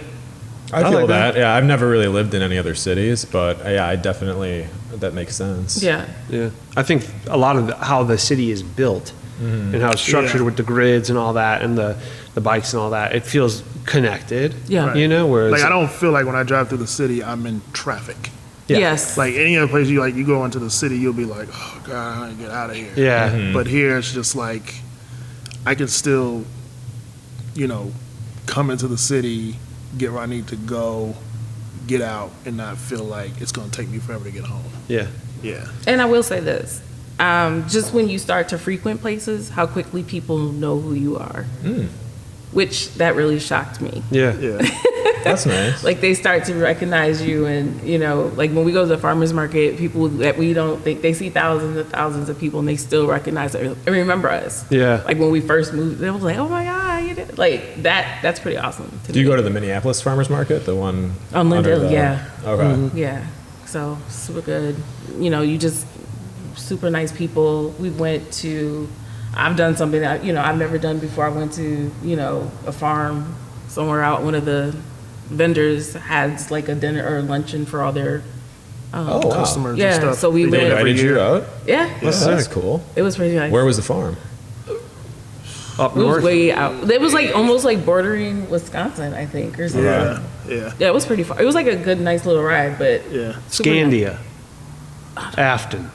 Speaker 2: I feel
Speaker 1: like
Speaker 2: that. Yeah, I've never really lived in any other cities, but yeah, I definitely that makes sense.
Speaker 3: yeah.
Speaker 1: Yeah, I think a lot of how the city is built and how it's structured
Speaker 4: Yeah.
Speaker 1: with the grids and all that, and the bikes and all that, it feels connected.
Speaker 3: Yeah. Right.
Speaker 1: You know, whereas
Speaker 4: Like I don't feel like when I drive through the city, I'm in traffic.
Speaker 1: Yeah.
Speaker 3: Yes.
Speaker 4: Like any other place you go into the city, you'll be like, oh God, I gotta get out of here.
Speaker 1: Yeah.
Speaker 4: But here it's just like I can still, come into the city, get where I need to go, get out, and not feel like it's gonna take me forever to get home.
Speaker 1: Yeah.
Speaker 4: Yeah.
Speaker 3: And I will say this. Just when you start to frequent places, how quickly people know who you are. Which that really shocked me.
Speaker 1: Yeah.
Speaker 4: Yeah.
Speaker 2: That's nice.
Speaker 3: Like they start to recognize you, and like when we go to the farmers market, people that we don't think, they see thousands and thousands of people and they still recognize it and remember us.
Speaker 1: Yeah.
Speaker 3: Like when we first moved, they was like, oh my God, you did. Like that's pretty awesome.
Speaker 2: Do you go to the Minneapolis farmers market, the one
Speaker 3: On
Speaker 2: under
Speaker 3: Lindale? Yeah.
Speaker 2: Okay.
Speaker 3: Yeah. So super good. You just super nice people. We went to, I've done something that, I've never done before. I went to, a farm somewhere out. One of the vendors has like a dinner or luncheon for all their,
Speaker 2: Oh, wow.
Speaker 4: Customers
Speaker 3: Yeah,
Speaker 4: and stuff.
Speaker 3: so we
Speaker 4: They do
Speaker 3: went-
Speaker 4: it every
Speaker 2: Invited you
Speaker 4: year.
Speaker 2: out?
Speaker 3: yeah.
Speaker 2: That's cool.
Speaker 3: It was pretty nice.
Speaker 2: Where was the farm?
Speaker 1: Up
Speaker 3: It was
Speaker 1: north.
Speaker 3: way out. It was like almost like bordering Wisconsin, I think, or something.
Speaker 4: Yeah. Yeah.
Speaker 3: Yeah, it was pretty far. It was like a good, nice little ride, but
Speaker 4: Yeah.
Speaker 1: Scandia. Afton.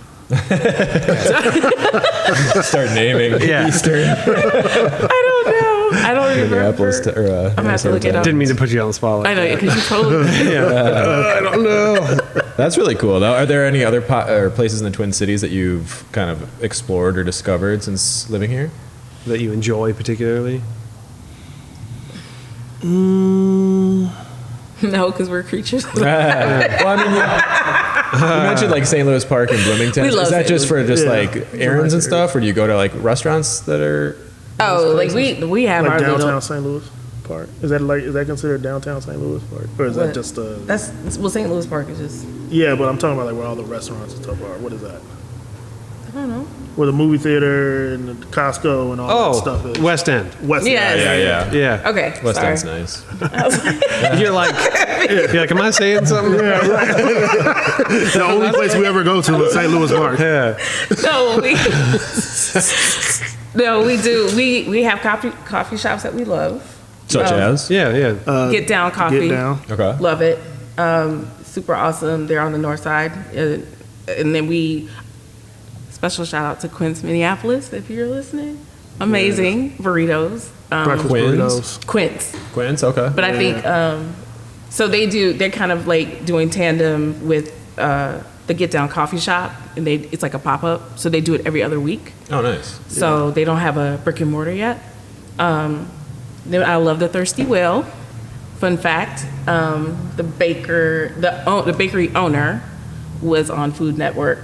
Speaker 2: Start naming
Speaker 1: Yeah.
Speaker 2: Eastern
Speaker 3: I don't know. I don't remember.
Speaker 2: Minneapolis to, or
Speaker 3: I'm gonna have to look it up.
Speaker 1: Didn't mean to put you on the spot.
Speaker 3: I
Speaker 1: Like
Speaker 3: know, because you told me.
Speaker 1: I don't know.
Speaker 2: That's really cool, though. Are there any other or places in the Twin Cities that you've kind of explored or discovered since living here?
Speaker 1: That you enjoy particularly.
Speaker 3: No, because we're creatures.
Speaker 2: Well, I mean, you mentioned like St. Louis Park and Bloomington.
Speaker 3: We love
Speaker 2: Is that
Speaker 3: St.
Speaker 2: just for just
Speaker 4: Yeah.
Speaker 2: like errands and stuff, or do you go to like restaurants that are?
Speaker 3: Oh, like we have
Speaker 4: Like
Speaker 3: our
Speaker 4: downtown
Speaker 3: little.
Speaker 4: St. Louis Park. Is that considered downtown St. Louis Park? Or is that
Speaker 3: What?
Speaker 4: just
Speaker 3: That's St. Louis Park is just.
Speaker 4: Yeah, but I'm talking about like where all the restaurants and stuff are. What is that?
Speaker 3: I don't know.
Speaker 4: Where the movie theater and the Costco and all that stuff is.
Speaker 1: West End.
Speaker 4: West
Speaker 3: Yes.
Speaker 4: End.
Speaker 2: Yeah.
Speaker 1: Yeah.
Speaker 3: Okay.
Speaker 2: West
Speaker 3: sorry.
Speaker 2: End's nice.
Speaker 1: You're like, am I saying something?
Speaker 4: The only place we ever go to is St. Louis Park.
Speaker 1: Yeah.
Speaker 3: No, No, we do. We have coffee shops that we love.
Speaker 2: Such as?
Speaker 1: Yeah.
Speaker 3: Get Down Coffee.
Speaker 4: Get Down.
Speaker 2: Okay.
Speaker 3: Love it. Super awesome. They're on the north side. And then special shout out to Quince, Minneapolis, if you're listening. Amazing burritos.
Speaker 4: Breakfast
Speaker 2: Quinn's?
Speaker 4: burritos.
Speaker 3: Quince.
Speaker 2: Okay.
Speaker 3: But I think, so they're kind of like doing tandem with the Get Down Coffee Shop, and it's like a pop-up, so they do it every other week.
Speaker 2: Oh, nice.
Speaker 3: So they don't have a brick and mortar yet. Then I love the Thirsty Whale. Fun fact, the bakery owner was on Food Network.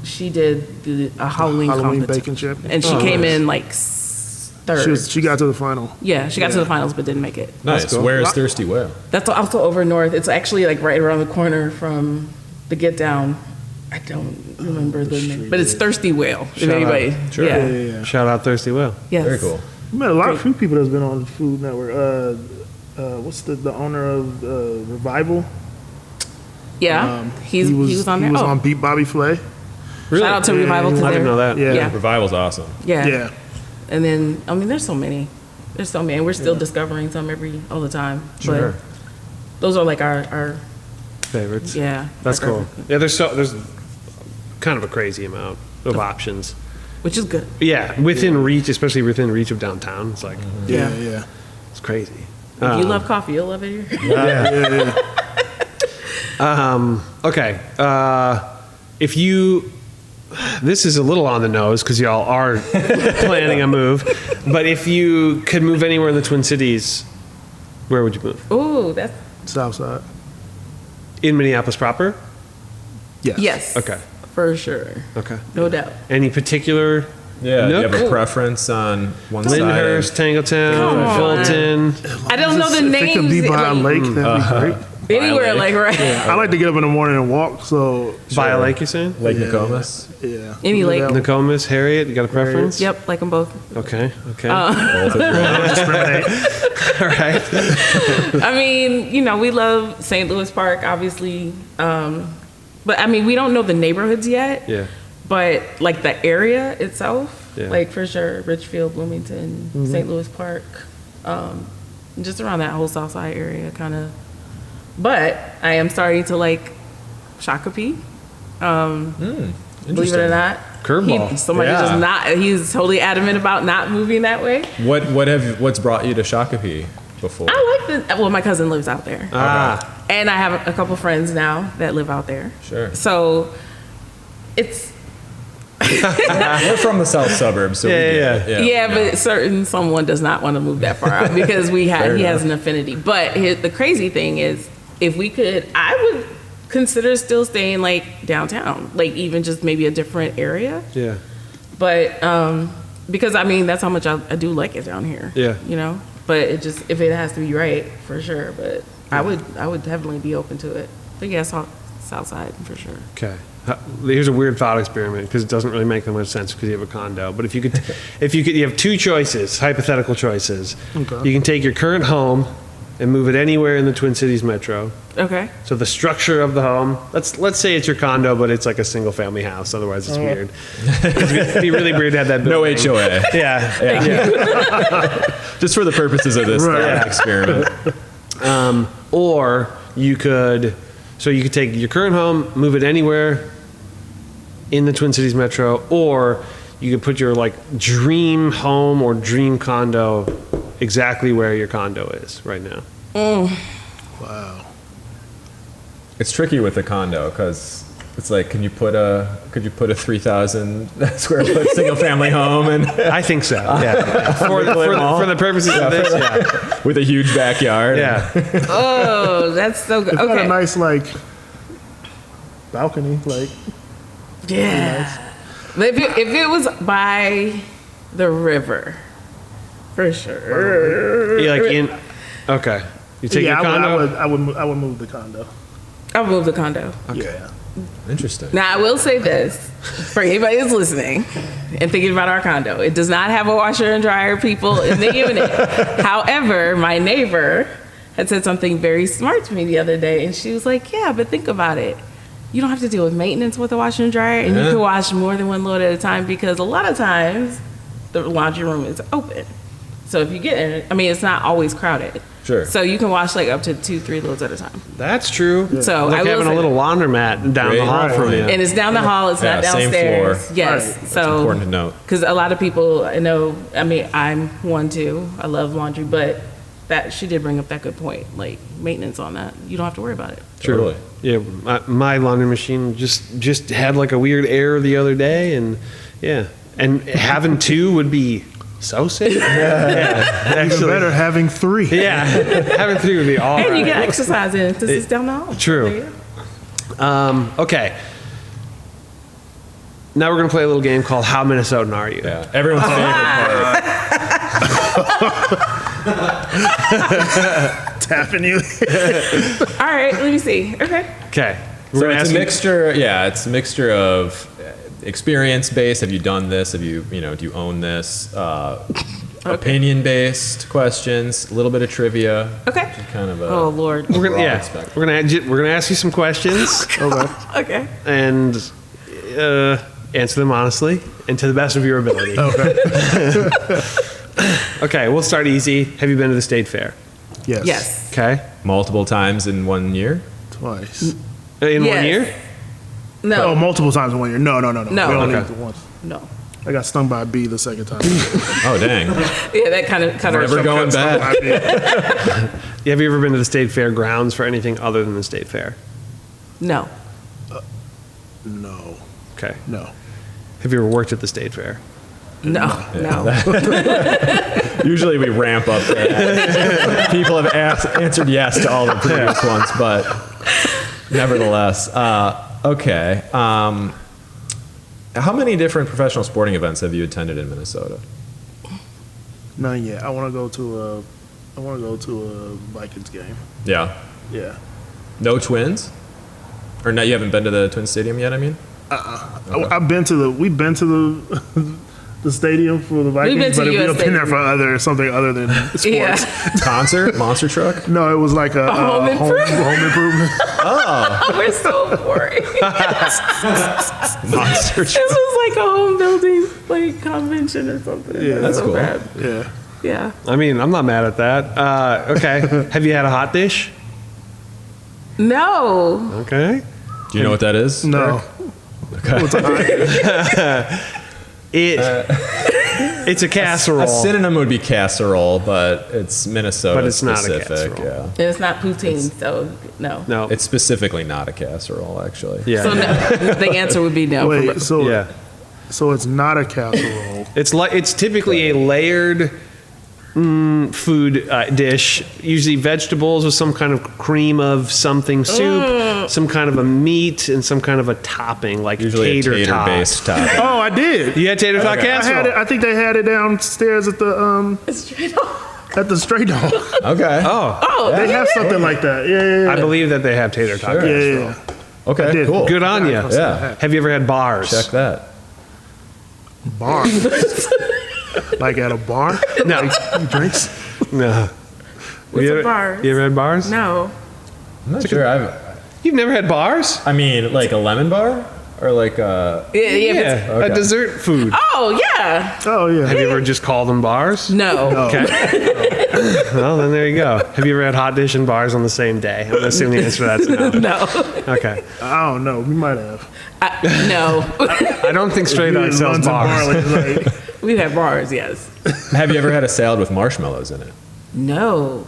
Speaker 3: She did a Halloween competition.
Speaker 4: bacon chip.
Speaker 3: And she came in like third.
Speaker 4: She got to the final.
Speaker 3: Yeah, she got to the finals but didn't make it.
Speaker 2: Nice.
Speaker 1: cool.
Speaker 2: Where is Thirsty Whale?
Speaker 3: That's also over north. It's actually like right around the corner from the Get Down. I don't remember the name, but it's Thirsty Whale. If
Speaker 1: Shout out.
Speaker 3: anybody,
Speaker 2: Sure.
Speaker 3: yeah.
Speaker 1: Shout out Thirsty Whale.
Speaker 3: Yes.
Speaker 2: Very cool.
Speaker 4: We met a lot of few people that's been on Food Network. What's the owner of Revival?
Speaker 3: Yeah, he was on there.
Speaker 4: He was on Beat Bobby Flay.
Speaker 1: Really?
Speaker 3: Shout out to
Speaker 4: Yeah,
Speaker 3: Revival. 'cause
Speaker 1: I didn't
Speaker 3: they're-
Speaker 1: know that.
Speaker 4: Yeah.
Speaker 2: Revival's awesome.
Speaker 3: Yeah.
Speaker 4: Yeah.
Speaker 3: And then, I mean, there's so many. And we're still discovering some all the time.
Speaker 2: Sure.
Speaker 3: But those are like our
Speaker 1: Favorites.
Speaker 3: yeah.
Speaker 1: That's
Speaker 3: our-
Speaker 1: cool. Yeah, there's kind of a crazy amount of options.
Speaker 3: Which is good.
Speaker 1: Yeah, within reach, especially within reach of downtown. It's like,
Speaker 4: Yeah.
Speaker 3: Yeah.
Speaker 4: Yeah.
Speaker 1: it's crazy.
Speaker 3: If you love coffee, you'll love it here.
Speaker 1: Okay. If you, this is a little on the nose because y'all are planning a move, but if you could move anywhere in the Twin Cities, where would you move?
Speaker 3: Ooh, that's
Speaker 4: Southside.
Speaker 1: In Minneapolis proper?
Speaker 4: Yes.
Speaker 3: yes.
Speaker 1: Okay.
Speaker 3: For sure.
Speaker 1: Okay.
Speaker 3: No doubt.
Speaker 1: Any particular?
Speaker 2: Yeah. Do you
Speaker 1: Nook?
Speaker 2: have a preference on one side?
Speaker 1: Lyndhurst, Tangletown,
Speaker 3: Come on.
Speaker 1: Fulton.
Speaker 3: I don't know the
Speaker 4: If it could be
Speaker 3: names.
Speaker 4: by a
Speaker 3: like,
Speaker 4: lake, that'd be great.
Speaker 3: anywhere, like right.
Speaker 4: I like to get up in the morning and walk, so
Speaker 1: By a lake, you're saying?
Speaker 2: Lake
Speaker 4: Yeah.
Speaker 2: Nokomis?
Speaker 4: yeah.
Speaker 3: Any lake.
Speaker 4: That-
Speaker 1: Nokomis, Harriet, you got a preference?
Speaker 3: Yep, like them both.
Speaker 1: Okay.
Speaker 2: Both are great.
Speaker 4: discriminate.
Speaker 1: All right.
Speaker 3: I mean, we love St. Louis Park, obviously. But I mean, we don't know the neighborhoods yet.
Speaker 1: Yeah.
Speaker 3: But like the area itself,
Speaker 1: Yeah.
Speaker 3: like for sure, Richfield, Bloomington, St. Louis Park, just around that whole South Side area, kind of. But I am starting to like Shakopee. Believe it or not,
Speaker 1: Curveball.
Speaker 3: Somebody
Speaker 2: Yeah.
Speaker 3: just not. He's totally adamant about not moving that way.
Speaker 2: What's brought you to Shakopee before?
Speaker 3: I like the. Well, my cousin lives out there.
Speaker 1: Ah.
Speaker 3: And I have a couple friends now that live out there.
Speaker 2: Sure.
Speaker 3: So it's
Speaker 2: We're from the south suburbs, so we get it.
Speaker 3: yeah, but someone does not want to move that far out because he has an affinity. But the crazy thing is, if we could, I would consider still staying like downtown, like even just maybe a different area.
Speaker 1: Yeah.
Speaker 3: But because I mean that's how much I do like it down here.
Speaker 1: Yeah.
Speaker 3: But it just if it has to be right for sure. But I would definitely be open to it. But yeah, South Side for sure.
Speaker 1: Okay. Here's a weird thought experiment because it doesn't really make that much sense because you have a condo. But you have two choices, hypothetical choices.
Speaker 4: Okay.
Speaker 1: You can take your current home and move it anywhere in the Twin Cities metro.
Speaker 3: Okay.
Speaker 1: So the structure of the home, let's say it's your condo, but it's like a single family house. Otherwise, it's weird. It'd be really weird to have that
Speaker 2: No
Speaker 1: building.
Speaker 2: HOA.
Speaker 1: Yeah.
Speaker 2: Just for the purposes of this
Speaker 4: Right.
Speaker 2: experiment.
Speaker 1: Or you could take your current home, move it anywhere in the Twin Cities metro, or you could put your like dream home or dream condo exactly where your condo is right now.
Speaker 4: Wow.
Speaker 2: It's tricky with the condo because it's like, could you put a 3,000 square foot single family home and
Speaker 1: I think so. Yeah. For the purposes of this, yeah.
Speaker 2: with a huge backyard?
Speaker 1: Yeah.
Speaker 3: Oh, that's so good.
Speaker 4: It's got
Speaker 3: Okay.
Speaker 4: a nice like balcony, like
Speaker 3: Yeah. But if it was by the river, for sure.
Speaker 1: You like okay. You take
Speaker 4: yeah,
Speaker 1: your condo.
Speaker 4: I would move the condo.
Speaker 3: I'll move the condo.
Speaker 4: Yeah.
Speaker 2: Interesting.
Speaker 3: Now, I will say this for anybody that's listening and thinking about our condo. It does not have a washer and dryer, people, in the unit. However, my neighbor had said something very smart to me the other day, and she was like, yeah, but think about it. You don't have to deal with maintenance with a washer and dryer, and you can wash more than one load at a time because a lot of times the laundry room is open. So if you get in it, I mean, it's not always crowded.
Speaker 2: Sure.
Speaker 3: So you can wash like up to 2-3 loads at a time.
Speaker 1: That's true.
Speaker 3: So
Speaker 1: like
Speaker 3: I will
Speaker 1: having a
Speaker 3: say
Speaker 1: little laundromat down the
Speaker 2: Great
Speaker 1: hall from you.
Speaker 3: And it's down the hall. It's not
Speaker 2: Yeah, same
Speaker 3: downstairs.
Speaker 2: floor.
Speaker 3: Yes.
Speaker 4: Right.
Speaker 3: So
Speaker 2: important to note.
Speaker 3: because a lot of people I know. I mean, I'm one too. I love laundry, but that she did bring up that good point. Like maintenance on that, you don't have to worry about it.
Speaker 2: Totally.
Speaker 1: Yeah, my laundry machine just had like a weird error the other day, and yeah, and having two would be so sick. Yeah,
Speaker 4: Even better having 3.
Speaker 1: Yeah, having three would be all
Speaker 3: And you
Speaker 1: right.
Speaker 3: get exercise in because it's down the hall.
Speaker 1: True. Okay. Now we're gonna play a little game called How Minnesotan Are You?
Speaker 2: Yeah. Everyone's favorite part.
Speaker 4: Tapping you.
Speaker 3: All right, let me see. Okay.
Speaker 1: Okay. We're
Speaker 2: So
Speaker 1: gonna
Speaker 2: it's
Speaker 1: ask
Speaker 2: a
Speaker 1: you-
Speaker 2: mixture. Yeah, it's a mixture of experience based. Have you done this? Have you do you own this? Opinion based questions. A little bit of trivia.
Speaker 3: Okay.
Speaker 2: Kind of a.
Speaker 3: Oh Lord.
Speaker 1: We're gonna,
Speaker 2: broad spectrum.
Speaker 1: we're gonna ask you some questions
Speaker 3: Okay.
Speaker 1: and answer them honestly and to the best of your ability.
Speaker 4: Okay.
Speaker 1: Okay, we'll start easy. Have you been to the state fair?
Speaker 4: Yes.
Speaker 3: Yes.
Speaker 1: Okay.
Speaker 2: Multiple times in 1 year.
Speaker 4: Twice.
Speaker 1: In
Speaker 3: Yes.
Speaker 1: 1 year?
Speaker 3: No.
Speaker 4: Oh, multiple times in 1 year. No.
Speaker 3: No.
Speaker 4: We only
Speaker 1: Okay.
Speaker 4: did it once.
Speaker 3: No.
Speaker 4: I got stung by a bee the second time.
Speaker 2: Oh dang!
Speaker 3: Yeah, that kind of
Speaker 2: Never going
Speaker 4: Stung
Speaker 2: back.
Speaker 4: by a bee.
Speaker 1: Have you ever been to the state fair grounds for anything other than the state fair?
Speaker 3: No.
Speaker 4: No.
Speaker 1: Okay.
Speaker 4: No.
Speaker 1: Have you ever worked at the state fair?
Speaker 3: No. No.
Speaker 2: Usually we ramp up. People have answered yes to all the previous ones, but nevertheless, okay. How many different professional sporting events have you attended in Minnesota?
Speaker 4: None yet. I want to go to a Vikings game.
Speaker 2: Yeah.
Speaker 4: Yeah.
Speaker 2: No Twins? Or no, you haven't been to the Twin Stadium yet, I mean?
Speaker 4: We've been to the stadium for the Vikings,
Speaker 3: been to
Speaker 4: but
Speaker 3: US
Speaker 4: we've been there
Speaker 3: Stadium.
Speaker 4: for something other than sports.
Speaker 3: Yeah.
Speaker 2: Concert? Monster truck?
Speaker 4: No, it was like a
Speaker 3: home improvement?
Speaker 4: home improvement.
Speaker 3: We're so boring.
Speaker 2: Monster
Speaker 3: This
Speaker 2: truck.
Speaker 3: was like a home building like convention or something.
Speaker 4: Yeah,
Speaker 3: That's so
Speaker 2: cool.
Speaker 3: bad.
Speaker 4: Yeah.
Speaker 3: Yeah.
Speaker 1: I mean, I'm not mad at that. Okay. Have you had a hot dish?
Speaker 3: No.
Speaker 1: Okay.
Speaker 2: Do you know what that is?
Speaker 4: No.
Speaker 1: It's a casserole.
Speaker 2: A synonym would be casserole, but it's Minnesota
Speaker 1: But it's not a
Speaker 2: specific.
Speaker 1: casserole.
Speaker 2: Yeah.
Speaker 3: And it's not poutine, so no.
Speaker 1: No.
Speaker 2: It's specifically not a casserole, actually.
Speaker 1: yeah.
Speaker 3: So no. The answer would be no.
Speaker 4: Wait, so
Speaker 1: yeah.
Speaker 4: so it's not a casserole.
Speaker 1: It's typically a layered food dish, usually vegetables with some kind of cream of something soup, some kind of a meat, and some kind of a topping like
Speaker 2: Usually
Speaker 1: tater
Speaker 2: a
Speaker 1: tot.
Speaker 2: tater-based topping.
Speaker 4: Oh, I did.
Speaker 1: You had tater tot
Speaker 2: Okay.
Speaker 4: I had
Speaker 1: casserole.
Speaker 4: it. I think they had it downstairs at the
Speaker 3: Straight up.
Speaker 4: at the Stray Dog.
Speaker 2: Okay.
Speaker 1: Oh,
Speaker 4: They have something like that. Yeah.
Speaker 1: I believe that they have tater tot
Speaker 2: Sure.
Speaker 1: casserole.
Speaker 4: Yeah.
Speaker 2: Okay,
Speaker 4: I did.
Speaker 2: cool.
Speaker 1: Good on you.
Speaker 2: Yeah.
Speaker 1: Have you ever had bars?
Speaker 2: Check that.
Speaker 4: Bar. Like at a bar?
Speaker 1: No.
Speaker 4: Drinks?
Speaker 1: No.
Speaker 3: What's
Speaker 1: you
Speaker 3: a
Speaker 1: ever,
Speaker 3: bars?
Speaker 1: You ever had bars?
Speaker 3: No.
Speaker 2: I'm not sure.
Speaker 1: You've never had bars?
Speaker 2: I mean, like a lemon bar? Or like a...
Speaker 3: Yeah. If it's-
Speaker 1: A
Speaker 2: Okay.
Speaker 1: dessert food.
Speaker 3: Oh yeah.
Speaker 4: Oh yeah.
Speaker 1: Have you ever just called them bars?
Speaker 3: No.
Speaker 1: Okay. Well, then there you go. Have you ever had hot dish and bars on the same day? I'm assuming the answer to that's no.
Speaker 3: No.
Speaker 1: Okay.
Speaker 4: I don't know. We might have.
Speaker 3: No.
Speaker 1: I don't think Straight
Speaker 4: We
Speaker 1: Dog
Speaker 4: in
Speaker 1: sells
Speaker 4: London
Speaker 1: bars.
Speaker 4: Barley, like,
Speaker 3: We've had bars, yes.
Speaker 2: Have you ever had a salad with marshmallows in it?
Speaker 3: No.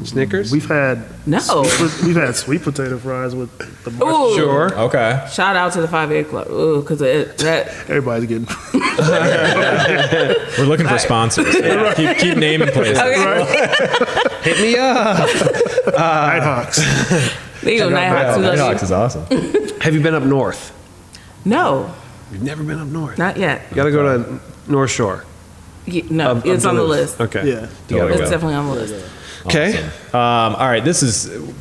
Speaker 1: Snickers?
Speaker 4: we've had
Speaker 3: No.
Speaker 4: sweet potato fries with the
Speaker 3: Ooh.
Speaker 1: Sure.
Speaker 2: Okay.
Speaker 3: Shout out to the 5-8 Club. Ooh, because that.
Speaker 4: Everybody's getting.
Speaker 2: We're looking for sponsors. Yeah, keep naming places.
Speaker 3: Okay.
Speaker 1: Hit me up.
Speaker 4: Nighthawks.
Speaker 3: There you go, Nighthawks. We love
Speaker 2: Nighthawks
Speaker 3: you.
Speaker 2: is awesome.
Speaker 1: Have you been up north?
Speaker 3: No,
Speaker 1: You've never been up north.
Speaker 3: not yet.
Speaker 1: You got to go to North Shore.
Speaker 3: No,
Speaker 1: of
Speaker 3: it's on the
Speaker 1: Duluth.
Speaker 3: list.
Speaker 1: Okay.
Speaker 4: Yeah.
Speaker 2: There we
Speaker 3: It's
Speaker 2: go.
Speaker 3: definitely on the list.
Speaker 1: Okay.
Speaker 2: All right,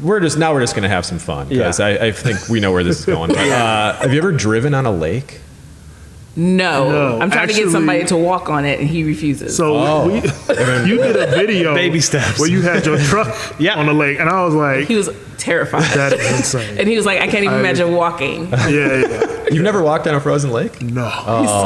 Speaker 2: we're just gonna have some fun because
Speaker 1: Yeah.
Speaker 2: I think we know where this is going. But, have you ever driven on a lake?
Speaker 3: No.
Speaker 4: No,
Speaker 3: I'm trying to
Speaker 4: actually-
Speaker 3: get somebody to walk on it, and he refuses.
Speaker 4: So
Speaker 2: Oh.
Speaker 4: you did a video,
Speaker 1: Baby steps.
Speaker 4: where you had your truck
Speaker 1: Yeah.
Speaker 4: on the lake, and I was like,
Speaker 3: he was terrified.
Speaker 4: That is insane.
Speaker 3: And he was like, I can't even imagine walking.
Speaker 4: Yeah.
Speaker 2: You've never walked on a frozen lake?
Speaker 4: No.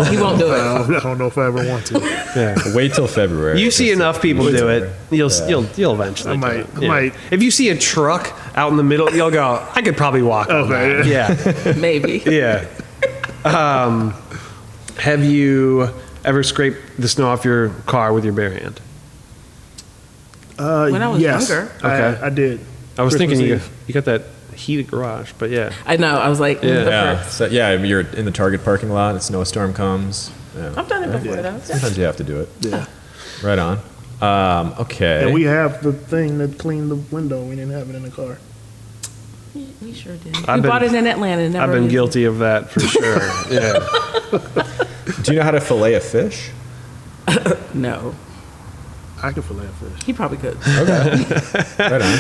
Speaker 3: He won't do it.
Speaker 4: I don't know if I ever want to.
Speaker 1: Yeah.
Speaker 2: Wait till February.
Speaker 1: You see enough people do it, you'll eventually.
Speaker 4: I
Speaker 1: do
Speaker 4: might-
Speaker 1: it.
Speaker 4: I might.
Speaker 1: If you see a truck out in the middle, you'll go, I could probably walk on
Speaker 4: Okay.
Speaker 1: that. Yeah.
Speaker 3: Maybe.
Speaker 1: Yeah. Have you ever scraped the snow off your car with your bare hand?
Speaker 3: When I was
Speaker 4: yes,
Speaker 3: younger.
Speaker 1: Okay.
Speaker 4: I did.
Speaker 1: I was
Speaker 4: Christmas
Speaker 1: thinking
Speaker 4: Eve.
Speaker 1: you got that heated garage, but yeah.
Speaker 3: I know. I was like,
Speaker 1: Yeah.
Speaker 3: the
Speaker 2: Yeah.
Speaker 3: first.
Speaker 2: So, yeah, you're in the Target parking lot. A snowstorm comes. Yeah.
Speaker 3: I've done it before, though.
Speaker 2: Sometimes you have to do it.
Speaker 4: Yeah.
Speaker 2: Right on. Okay.
Speaker 4: And we have the thing that cleaned the window. We didn't have it in the car.
Speaker 3: We sure did.
Speaker 1: I've
Speaker 3: We bought
Speaker 1: been-
Speaker 3: it in Atlanta. And never
Speaker 1: I've been
Speaker 3: used it.
Speaker 1: guilty of that for sure. Yeah.
Speaker 2: Do you know how to fillet a fish?
Speaker 3: No.
Speaker 4: I can fillet a fish.
Speaker 3: He probably could.
Speaker 2: Right on.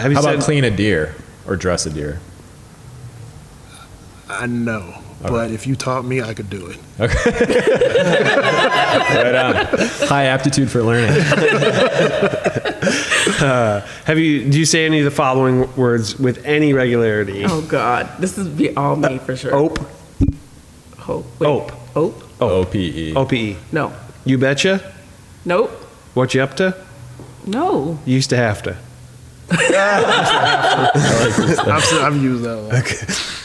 Speaker 1: Have you
Speaker 2: How
Speaker 1: said
Speaker 2: about clean a deer or dress a deer?
Speaker 4: I know, but if you taught me, I could do it.
Speaker 2: Right on. High aptitude for learning.
Speaker 1: do you say any of the following words with any regularity?
Speaker 3: Oh, God. This is be all me for sure.
Speaker 1: Ope,
Speaker 3: Hope. Wait.
Speaker 1: Ope.
Speaker 3: Ope?
Speaker 2: OPE.
Speaker 1: OPE.
Speaker 3: No.
Speaker 1: You betcha?
Speaker 3: Nope.
Speaker 1: What you up to?
Speaker 3: No.
Speaker 1: Used to have to.
Speaker 4: I've used that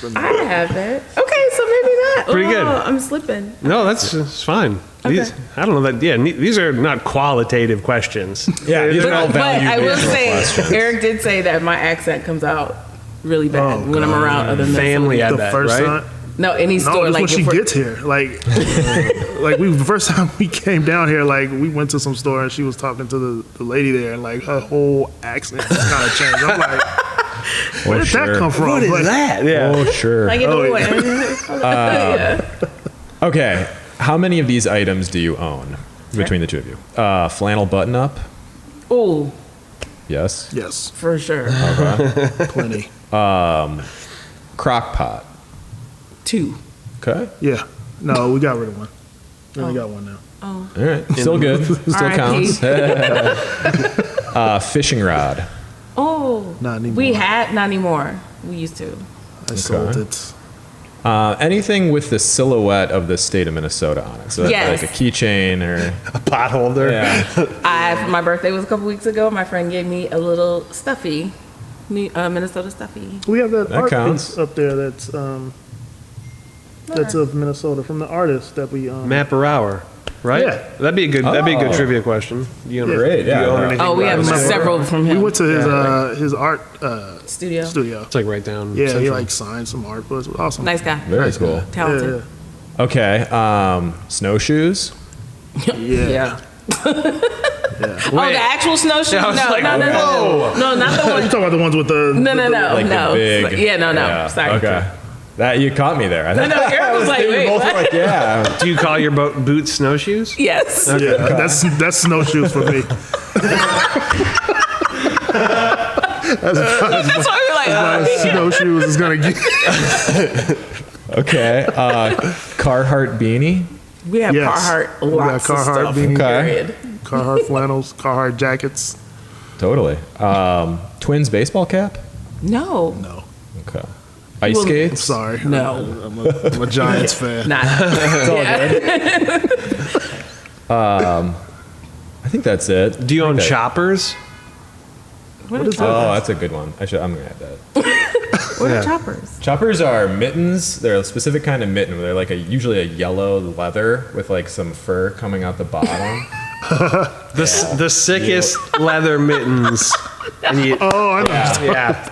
Speaker 4: one.
Speaker 3: I haven't. Okay, so maybe not.
Speaker 1: Pretty good.
Speaker 3: I'm slipping.
Speaker 1: No, that's fine. These,
Speaker 3: Okay.
Speaker 1: I don't know that. Yeah, these are not qualitative questions.
Speaker 2: Yeah, these are all
Speaker 3: But
Speaker 2: value
Speaker 3: I will say,
Speaker 2: questions.
Speaker 3: Eric did say that my accent comes out really bad when I'm around other
Speaker 1: Family
Speaker 3: Minnesotans.
Speaker 1: at
Speaker 4: The
Speaker 1: that,
Speaker 4: first
Speaker 1: right?
Speaker 4: time.
Speaker 3: No, any
Speaker 4: No,
Speaker 3: store
Speaker 4: just
Speaker 3: like
Speaker 4: when she
Speaker 3: if we're-
Speaker 4: gets here, like the first time we came down here, like we went to some store and she was talking to the lady there, and like her whole accent just kind of changed. I'm like, where did that come from?
Speaker 1: What is
Speaker 4: Like,
Speaker 1: that? Yeah.
Speaker 2: Oh, sure.
Speaker 3: like
Speaker 4: Oh,
Speaker 3: yeah.
Speaker 2: Okay. How many of these items do you own between the two of you? Flannel button up?
Speaker 3: Oh,
Speaker 2: Yes.
Speaker 4: Yes,
Speaker 3: for sure.
Speaker 4: plenty.
Speaker 2: Crock pot?
Speaker 3: 2.
Speaker 2: Okay.
Speaker 4: Yeah, no, we got rid of one. We only got one now.
Speaker 2: All right. Still good. Still
Speaker 3: R.I.P.
Speaker 2: counts. Fishing rod.
Speaker 3: Oh,
Speaker 4: Not anymore.
Speaker 3: we had not anymore. We used to.
Speaker 4: I sold it.
Speaker 2: Anything with the silhouette of the state of Minnesota on it. So
Speaker 3: Yes.
Speaker 2: like a keychain or
Speaker 1: Pot holder.
Speaker 2: yeah.
Speaker 3: My birthday was a couple weeks ago. My friend gave me a little stuffy, Minnesota stuffy.
Speaker 4: We have that,
Speaker 2: That
Speaker 4: art
Speaker 2: counts.
Speaker 4: piece up there that's of Minnesota from the artist that we
Speaker 1: Mapper hour, right?
Speaker 4: Yeah.
Speaker 1: That'd be a good. That'd be a good
Speaker 2: Oh.
Speaker 1: trivia question. Do you own,
Speaker 2: Great,
Speaker 1: do you
Speaker 2: yeah,
Speaker 1: own
Speaker 2: no.
Speaker 1: anything
Speaker 3: Oh, we
Speaker 1: about
Speaker 3: have
Speaker 1: Mapper Hour?
Speaker 3: several from him.
Speaker 4: We went to his art
Speaker 3: Studio.
Speaker 4: studio.
Speaker 1: It's like right down.
Speaker 4: Yeah, he
Speaker 1: Central.
Speaker 4: like signed some art, but it was awesome.
Speaker 3: Nice guy.
Speaker 2: Very cool.
Speaker 3: Talented.
Speaker 2: Okay. Snowshoes.
Speaker 3: Yeah. Oh,
Speaker 1: Wait.
Speaker 3: the actual snowshoes?
Speaker 1: I was
Speaker 3: No,
Speaker 1: like,
Speaker 3: no, no, no, no, not the
Speaker 4: You
Speaker 3: one.
Speaker 4: talking about the ones with the
Speaker 3: No, no, no,
Speaker 2: Like
Speaker 3: no.
Speaker 2: the big.
Speaker 3: Yeah, no. Sorry.
Speaker 2: Okay. That you caught me there. I
Speaker 3: No, Eric was like,
Speaker 2: We
Speaker 3: wait,
Speaker 2: both were
Speaker 3: what?
Speaker 2: like, yeah.
Speaker 1: Do you call your boots snowshoes?
Speaker 3: Yes.
Speaker 4: Yeah, that's snowshoes for me.
Speaker 3: That's why we're like,
Speaker 4: Snowshoes is gonna get.
Speaker 2: Okay. Carhartt beanie.
Speaker 3: we have
Speaker 4: Yes.
Speaker 3: Carhartt,
Speaker 4: We got
Speaker 3: lots of
Speaker 4: Carhartt
Speaker 3: stuff.
Speaker 4: beanies.
Speaker 2: Okay.
Speaker 3: Period.
Speaker 4: Carhartt flannels, Carhartt jackets.
Speaker 2: Totally. Twins baseball cap.
Speaker 3: No.
Speaker 4: No,
Speaker 2: Okay. Ice
Speaker 3: Well,
Speaker 2: skates.
Speaker 4: sorry.
Speaker 3: No.
Speaker 4: I'm a Giants fan.
Speaker 3: Not.
Speaker 2: I think that's it.
Speaker 1: Do you own
Speaker 2: Okay.
Speaker 1: choppers?
Speaker 3: What are
Speaker 4: is
Speaker 3: choppers?
Speaker 2: Oh, that's a good one. I'm gonna add that.
Speaker 3: What
Speaker 1: Yeah.
Speaker 3: are choppers?
Speaker 2: Choppers are mittens. They're a specific kind of mitten. They're like usually a yellow leather with like some fur coming out the bottom.
Speaker 1: The sickest leather mittens. And you,
Speaker 4: Oh, I know.
Speaker 1: yeah,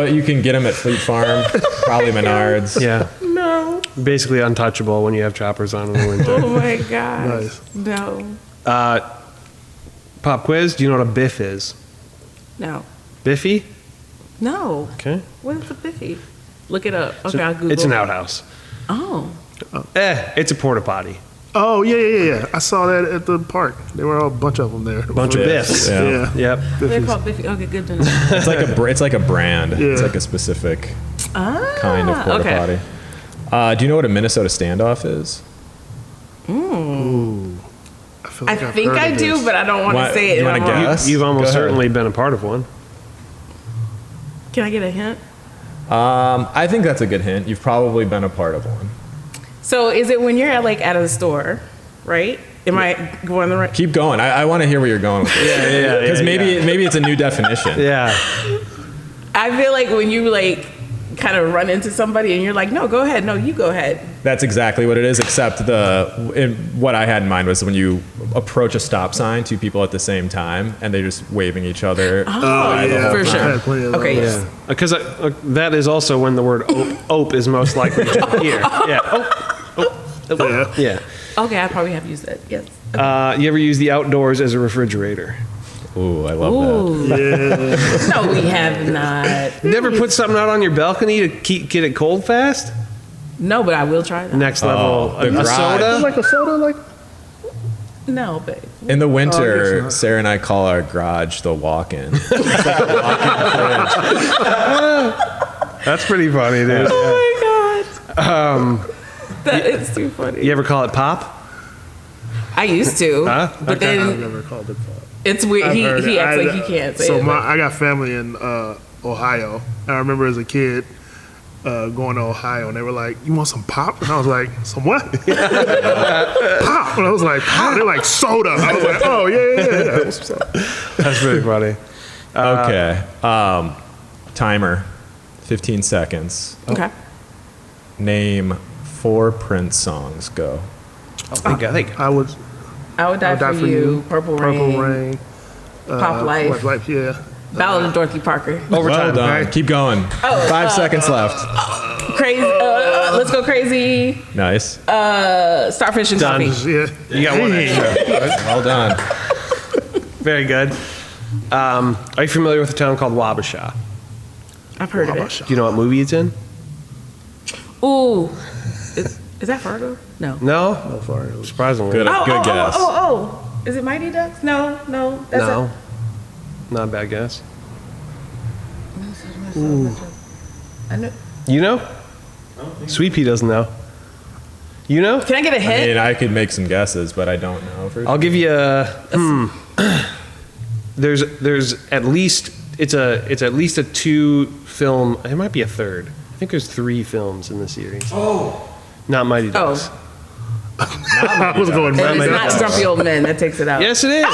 Speaker 2: You can get them at Fleet Farm, probably Menards.
Speaker 1: yeah.
Speaker 3: No.
Speaker 1: Basically untouchable when you have choppers on in the winter.
Speaker 3: Oh my gosh.
Speaker 4: Nice.
Speaker 3: No.
Speaker 1: Pop quiz. Do you know what a biff is?
Speaker 3: No.
Speaker 1: Biffy?
Speaker 3: No.
Speaker 1: Okay.
Speaker 3: What is a biffy? Look it up. Okay, I'll Google.
Speaker 1: It's an outhouse.
Speaker 3: Oh.
Speaker 1: It's a porta potty.
Speaker 4: Oh yeah. I saw that at the park. There were a bunch of them there.
Speaker 1: Bunch of biffs.
Speaker 2: Yeah.
Speaker 4: Yeah.
Speaker 1: Yep.
Speaker 3: They're called biffy. Okay, good to know.
Speaker 2: It's like a brand. It's
Speaker 4: Yeah.
Speaker 2: like a specific
Speaker 3: Ah,
Speaker 2: kind of porta
Speaker 3: okay.
Speaker 2: potty. Do you know what a Minnesota standoff is?
Speaker 4: feel
Speaker 3: I
Speaker 4: like I've
Speaker 3: think
Speaker 4: heard
Speaker 3: I
Speaker 4: of
Speaker 3: do,
Speaker 4: this.
Speaker 3: but I don't want
Speaker 2: Why-
Speaker 3: to say it.
Speaker 2: you
Speaker 3: and
Speaker 2: wanna
Speaker 3: I'm wrong.
Speaker 2: guess?
Speaker 1: You've
Speaker 2: Go
Speaker 1: almost
Speaker 2: ahead.
Speaker 1: certainly been a part of one.
Speaker 3: Can I get a hint?
Speaker 2: I think that's a good hint. You've probably been a part of one.
Speaker 3: So is it when you're at a store, right? Am I going the right?
Speaker 2: Keep going. I want to hear where you're going with this.
Speaker 1: Yeah.
Speaker 2: Because maybe it's a new definition.
Speaker 1: Yeah.
Speaker 3: I feel like when you kind of run into somebody and you're like, no, go ahead. No, you go ahead.
Speaker 2: That's exactly what it is, except what I had in mind was when you approach a stop sign, two people at the same time, and they're just waving each other.
Speaker 4: yeah,
Speaker 3: for sure.
Speaker 4: I had plenty of those.
Speaker 3: Okay, yes.
Speaker 1: Because that is also when the word ope is most likely to appear. Yeah. Yeah.
Speaker 3: Okay, I probably have used that. Yes.
Speaker 1: You ever use the outdoors as a refrigerator?
Speaker 2: Ooh, I love that.
Speaker 3: Ooh. No, we have not.
Speaker 1: You never put something out on your balcony to get it cold fast?
Speaker 3: No, but I will try that.
Speaker 1: Next level.
Speaker 2: the
Speaker 1: A
Speaker 2: garage.
Speaker 1: soda?
Speaker 4: Like a soda, like
Speaker 3: No, babe.
Speaker 2: In the winter,
Speaker 4: not.
Speaker 2: Sarah and I call our garage the walk-in.
Speaker 1: That's pretty funny, dude.
Speaker 3: Oh my god. That is too funny.
Speaker 1: You ever call it pop?
Speaker 3: I used to,
Speaker 1: Huh?
Speaker 3: but
Speaker 4: I've
Speaker 3: then
Speaker 4: never called it.
Speaker 3: it's weird.
Speaker 4: I've
Speaker 3: He
Speaker 4: heard it.
Speaker 3: acts like he can't say
Speaker 4: So
Speaker 3: it.
Speaker 4: I got family in Ohio. I remember as a kid going to Ohio, and they were like, "You want some pop?" And I was like, "Some what?" Pop. And I was like, "Pop." They're like soda. I was like, "Oh yeah." What's up?
Speaker 1: That's pretty funny.
Speaker 2: Okay. Timer. 15 seconds.
Speaker 3: Okay.
Speaker 2: Name 4 Prince songs. Go.
Speaker 1: I think.
Speaker 4: I would
Speaker 3: Die for You, Purple Rain, Pop Life,
Speaker 4: yeah.
Speaker 3: Ballad of Dorothy Parker.
Speaker 1: Overtime.
Speaker 2: Well done.
Speaker 4: okay.
Speaker 2: Keep going. 5 seconds left.
Speaker 3: Crazy. Let's go crazy.
Speaker 2: Nice.
Speaker 3: Starfish and
Speaker 1: Done.
Speaker 3: Coffee.
Speaker 4: Yeah.
Speaker 1: You got one extra.
Speaker 2: Well done.
Speaker 1: Very good. Are you familiar with a town called Wabasha?
Speaker 3: I've heard of it.
Speaker 1: Do you know what movie it's in?
Speaker 3: Ooh. Is that Fargo? No.
Speaker 1: No?
Speaker 4: Fargo.
Speaker 1: Surprisingly.
Speaker 2: Good guess.
Speaker 3: Oh. Is it Mighty Ducks? No. That's
Speaker 1: No. Not a bad guess.
Speaker 3: I know.
Speaker 1: You know? Sweet Pea doesn't know. You know?
Speaker 3: Can I get a
Speaker 2: I
Speaker 3: hint?
Speaker 2: mean, I could make some guesses, but I don't know.
Speaker 1: I'll give you a. There's at least it's at least a 2 film. It might be a third. I think there's 3 films in the series. Oh. Not Mighty Ducks.
Speaker 4: I was going
Speaker 3: And
Speaker 4: Mighty
Speaker 3: it's not
Speaker 4: Ducks.
Speaker 3: Grumpy Old Men. That takes it out.
Speaker 1: Yes, it is.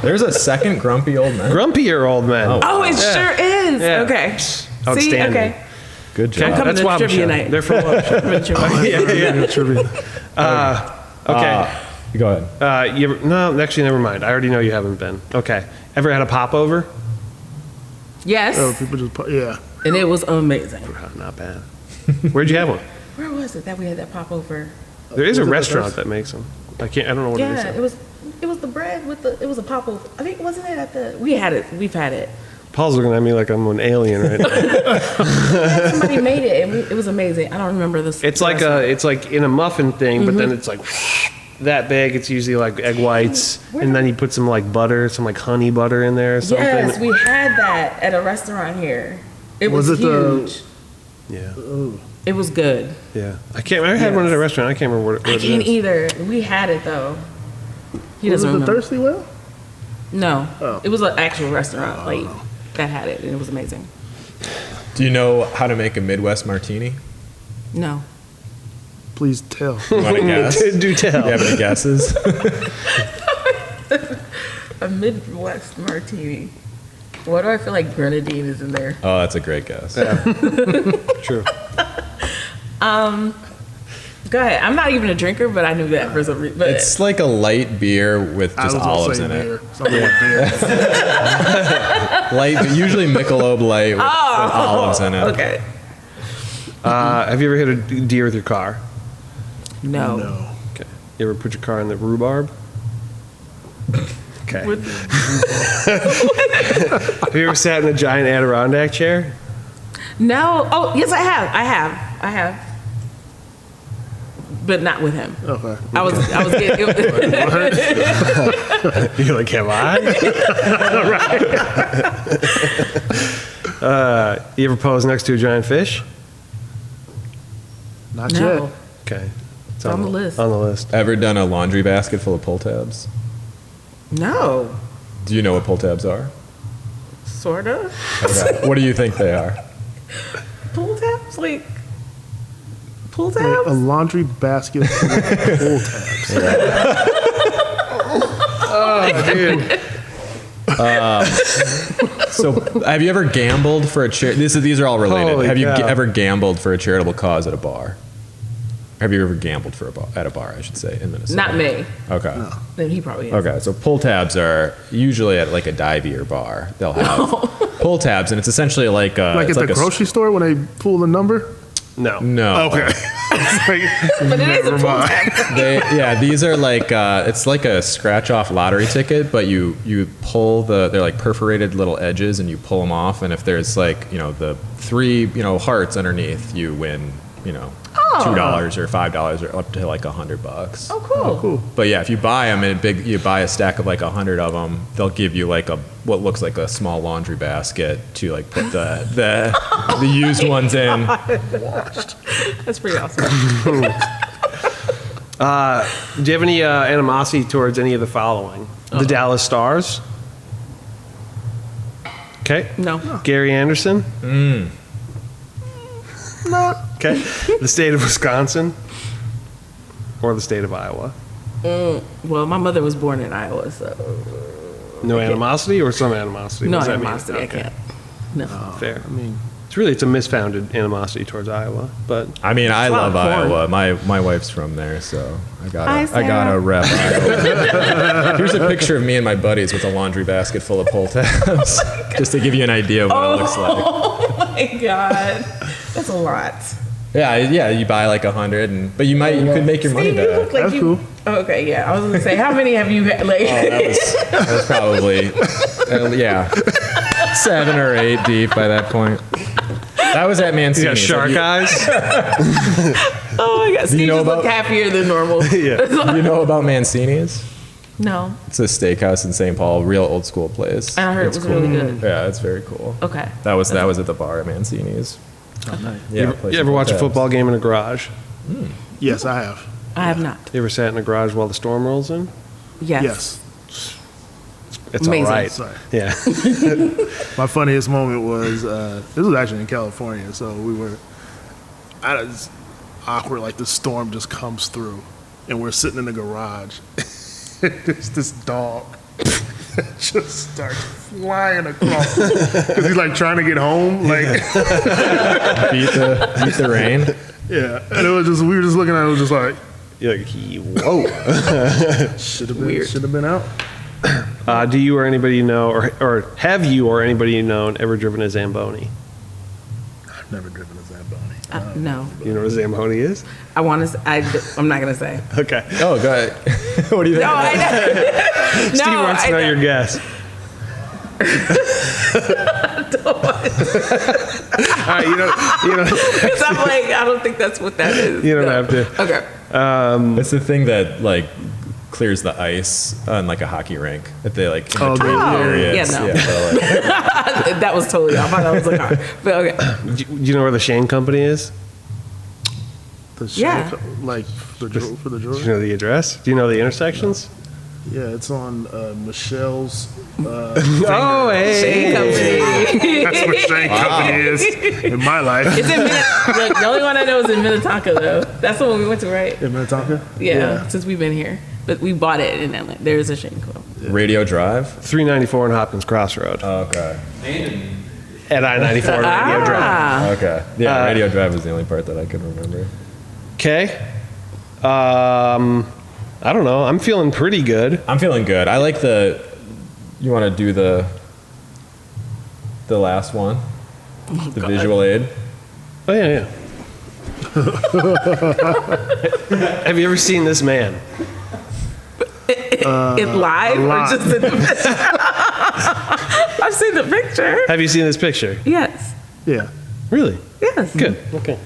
Speaker 2: There's a second Grumpy Old Man.
Speaker 1: Grumpier old men.
Speaker 3: Oh, it sure is.
Speaker 1: Yeah.
Speaker 3: Okay. See,
Speaker 1: Outstanding.
Speaker 3: okay.
Speaker 2: Good
Speaker 1: Okay,
Speaker 2: job.
Speaker 3: coming
Speaker 1: that's
Speaker 3: to trivia
Speaker 1: Wabasha.
Speaker 3: night.
Speaker 1: They're from Wabasha. Okay.
Speaker 2: You go ahead.
Speaker 1: No, actually, never mind. I already know you haven't been. Okay. Ever had a popover?
Speaker 3: Yes.
Speaker 4: Oh, people just yeah.
Speaker 3: And it was amazing.
Speaker 1: Not bad. Where'd you have one?
Speaker 3: Where was it that we had that pop over?
Speaker 1: There is a
Speaker 4: Was it the
Speaker 1: restaurant
Speaker 4: first?
Speaker 1: that makes them. I don't know what it
Speaker 3: Yeah,
Speaker 1: is.
Speaker 3: it was the bread with it was a pop over. I think wasn't it at the we've had it.
Speaker 1: Paul's looking at me like I'm an alien right now.
Speaker 3: Somebody made it and it was amazing. I don't remember this.
Speaker 1: It's like in a muffin thing, but then it's like that big. It's usually like egg whites, and then you put some like butter, some like honey butter in there or something.
Speaker 3: Yes, we had that at a restaurant here. It was,
Speaker 4: Was it the-
Speaker 3: huge.
Speaker 1: Yeah,
Speaker 3: It was good.
Speaker 1: yeah. I had one at a restaurant. I can't remember what
Speaker 3: I
Speaker 1: it
Speaker 3: can't
Speaker 1: is.
Speaker 3: either. We had it though. He
Speaker 4: Was
Speaker 3: doesn't
Speaker 4: it the
Speaker 3: remember.
Speaker 4: Thirsty Well?
Speaker 3: No,
Speaker 4: Oh.
Speaker 3: it was an actual restaurant like that had it, and it was amazing.
Speaker 2: Do you know how to make a Midwest martini?
Speaker 3: No,
Speaker 4: Please tell.
Speaker 2: You want to guess?
Speaker 1: Do
Speaker 2: Do
Speaker 1: tell.
Speaker 2: you have any guesses?
Speaker 3: a Midwest martini. Why do I feel like grenadine is in there?
Speaker 2: Oh, that's a great guess.
Speaker 1: True.
Speaker 3: Go ahead. I'm not even a drinker, but I knew that for some reason. But
Speaker 2: It's like a light beer with
Speaker 4: I
Speaker 2: just
Speaker 4: was gonna
Speaker 2: olives
Speaker 4: say
Speaker 2: in
Speaker 4: beer.
Speaker 2: it.
Speaker 4: Something with beer.
Speaker 2: Light, usually Michelob Light with olives in it.
Speaker 3: okay.
Speaker 1: Have you ever hit a deer with your car?
Speaker 3: No.
Speaker 4: No.
Speaker 1: Okay. You ever put your car in the rhubarb? Okay. Have you ever sat in a giant Adirondack chair?
Speaker 3: No. Oh, yes, I have. But not with him.
Speaker 4: Okay.
Speaker 3: I was getting.
Speaker 1: You're like, have I? You ever pose next to a giant fish?
Speaker 4: Not
Speaker 3: No.
Speaker 4: yet.
Speaker 1: Okay. It's
Speaker 3: on the list.
Speaker 1: On the list.
Speaker 2: Ever done a laundry basket full of pull tabs?
Speaker 3: No.
Speaker 2: Do you know what pull tabs are?
Speaker 3: Sort of.
Speaker 2: Okay. What do you think they are?
Speaker 3: Pull tabs? Like, pull
Speaker 4: Like
Speaker 3: tabs?
Speaker 4: a laundry basket full of pull tabs.
Speaker 1: Dude.
Speaker 2: So, have you ever gambled for a these are all related.
Speaker 1: Holy
Speaker 2: Have you
Speaker 1: cow.
Speaker 2: ever gambled for a charitable cause at a bar? Have you ever gambled for at a bar, I should say, in Minnesota?
Speaker 3: Not me.
Speaker 2: Okay.
Speaker 3: Then he probably is.
Speaker 2: Okay, so pull tabs are usually at like a divey or bar. They'll have pull tabs, and it's essentially like
Speaker 4: Like
Speaker 2: it's
Speaker 4: at the grocery store when they pull the number?
Speaker 1: No.
Speaker 2: No.
Speaker 4: Okay.
Speaker 3: But it is a pull tab.
Speaker 2: These are like it's like a scratch off lottery ticket, but you pull they're like perforated little edges, and you pull them off, and if there's like the 3 hearts underneath, you win $2 or $5 or up to like $100.
Speaker 3: Oh, cool.
Speaker 4: Cool.
Speaker 2: But yeah, if you buy them you buy a stack of like 100 of them, they'll give you like what looks like a small laundry basket to like put the used ones in.
Speaker 3: That's pretty awesome.
Speaker 1: Do you have any animosity towards any of the following? The Dallas Stars. Okay.
Speaker 3: No.
Speaker 1: Gary Anderson.
Speaker 4: No.
Speaker 1: Okay. The state of Wisconsin. Or the state of Iowa.
Speaker 3: Well, my mother was born in Iowa, so
Speaker 1: No animosity or some animosity?
Speaker 3: no
Speaker 1: What does that mean?
Speaker 3: animosity. I
Speaker 1: Okay.
Speaker 3: can't. No.
Speaker 1: Fair.
Speaker 4: I mean,
Speaker 1: It's a misfounded animosity towards Iowa, but
Speaker 2: I mean, I
Speaker 3: a lot
Speaker 2: love
Speaker 3: of porn.
Speaker 2: Iowa. My wife's from there, so I
Speaker 3: Hi,
Speaker 2: gotta
Speaker 3: Sarah.
Speaker 2: rep Iowa. Here's a picture of me and my buddies with a laundry basket full of pull tabs, just to give you an idea of what it looks like.
Speaker 3: Oh my god, that's a lot.
Speaker 2: Yeah. You buy like 100, but you could make your money
Speaker 3: See, you
Speaker 2: back.
Speaker 3: look like
Speaker 4: That's
Speaker 3: you.
Speaker 4: cool.
Speaker 3: Oh, okay, yeah. I was gonna say, how many have you had? Like,
Speaker 2: That was probably 7 or 8 deep by that point. That was at
Speaker 1: you
Speaker 2: Mancini's.
Speaker 1: got shark eyes.
Speaker 3: oh my god, Steve
Speaker 2: you know
Speaker 3: just looked
Speaker 2: about-
Speaker 3: happier than normal.
Speaker 2: You know about Mancini's?
Speaker 3: No,
Speaker 2: It's a steakhouse in St. Paul, real old school place.
Speaker 3: and I heard it was really good.
Speaker 2: Yeah, it's very cool.
Speaker 3: Okay.
Speaker 2: That was at the bar at Mancini's. Yeah.
Speaker 1: You ever watch a football game in a garage?
Speaker 4: yes, I have.
Speaker 3: I have not.
Speaker 1: You ever sat in a garage while the storm rolls in?
Speaker 3: Yes.
Speaker 4: Yes.
Speaker 1: It's
Speaker 3: Amazing.
Speaker 1: all right.
Speaker 4: Sorry.
Speaker 1: Yeah.
Speaker 4: My funniest moment was this was actually in California, so we were it's awkward. Like the storm just comes through, and we're sitting in the garage. There's this dog just starts flying across because he's like trying to get home. Like
Speaker 2: beat the rain.
Speaker 4: yeah, and it was just we were just looking at it, was just like
Speaker 1: You're like, whoa.
Speaker 4: should have been out.
Speaker 1: Do you or anybody you know, or have you or anybody you know ever driven a Zamboni?
Speaker 4: I've never driven a Zamboni.
Speaker 3: No,
Speaker 1: You know what a Zamboni is?
Speaker 3: I want to. I'm not gonna say.
Speaker 1: Okay.
Speaker 2: Oh, go ahead. What do you think?
Speaker 3: No, I know. No,
Speaker 1: Steve wants to know
Speaker 3: I
Speaker 1: your guess. All right, you know,
Speaker 3: Because I'm like, I don't think that's what that is.
Speaker 1: you don't
Speaker 3: No.
Speaker 1: have to.
Speaker 3: Okay.
Speaker 2: It's the thing that like clears the ice on like a hockey rink that they like in
Speaker 4: Oh,
Speaker 2: between
Speaker 3: oh,
Speaker 2: periods.
Speaker 3: yeah, no.
Speaker 2: so, like,
Speaker 3: That was totally off. I thought it was like, all right. But okay.
Speaker 1: Do you know where the Shane Company is?
Speaker 4: The
Speaker 3: Yeah.
Speaker 4: like for the
Speaker 1: Do you
Speaker 4: jewelry.
Speaker 1: know the address? Do you know the intersections?
Speaker 4: Yeah, it's on Michelle's.
Speaker 1: Oh, hey.
Speaker 3: Shane Company.
Speaker 4: That's what Shane Company is in my life.
Speaker 3: It's in Look, the only one I know is in Minnetonka, though. That's the one we went to, right?
Speaker 4: In Minnetonka?
Speaker 3: Yeah, since we've been here. But we bought it in Atlanta. There is a Shane Company.
Speaker 2: Radio Drive.
Speaker 1: 394 and Hopkins Crossroad.
Speaker 2: Okay.
Speaker 1: At I-94 Radio Drive.
Speaker 3: Ah.
Speaker 2: Okay. Yeah, Radio Drive was the only part that I could remember.
Speaker 1: Okay. I don't know. I'm feeling pretty good.
Speaker 2: I'm feeling good. I like the. You want to do the last one? The
Speaker 3: God.
Speaker 2: visual aid.
Speaker 1: Oh, yeah. Have you ever seen this man?
Speaker 3: It live or
Speaker 4: lot.
Speaker 3: just in the picture? I've seen the picture.
Speaker 1: Have you seen this picture?
Speaker 3: Yes.
Speaker 4: Yeah.
Speaker 1: Really?
Speaker 3: Yes.
Speaker 1: Good. Okay.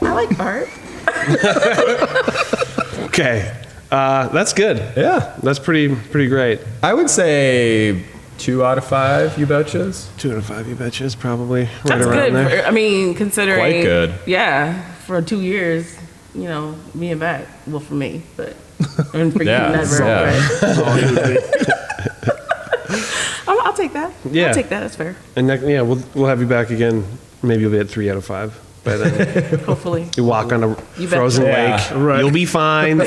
Speaker 3: I like art.
Speaker 1: Okay. That's good.
Speaker 2: Yeah.
Speaker 1: That's pretty great.
Speaker 2: I would say 2 out of 5. You betchas.
Speaker 1: 2 out of 5, you betches, probably. Right
Speaker 3: That's
Speaker 1: around
Speaker 3: good.
Speaker 1: there.
Speaker 3: I mean, considering.
Speaker 2: Quite good.
Speaker 3: Yeah. For 2 years, me and back. Well, for me, but I mean, for
Speaker 2: Yeah,
Speaker 3: you, never.
Speaker 2: yeah.
Speaker 3: Right? I'll take that.
Speaker 1: Yeah.
Speaker 3: I'll take that. That's fair.
Speaker 1: And we'll have you back again. Maybe you'll be at 3 out of 5 by then.
Speaker 3: Hopefully.
Speaker 1: You walk on a
Speaker 3: You
Speaker 1: frozen
Speaker 3: betcha.
Speaker 1: lake.
Speaker 2: Yeah,
Speaker 4: right.
Speaker 1: You'll be fine.
Speaker 3: I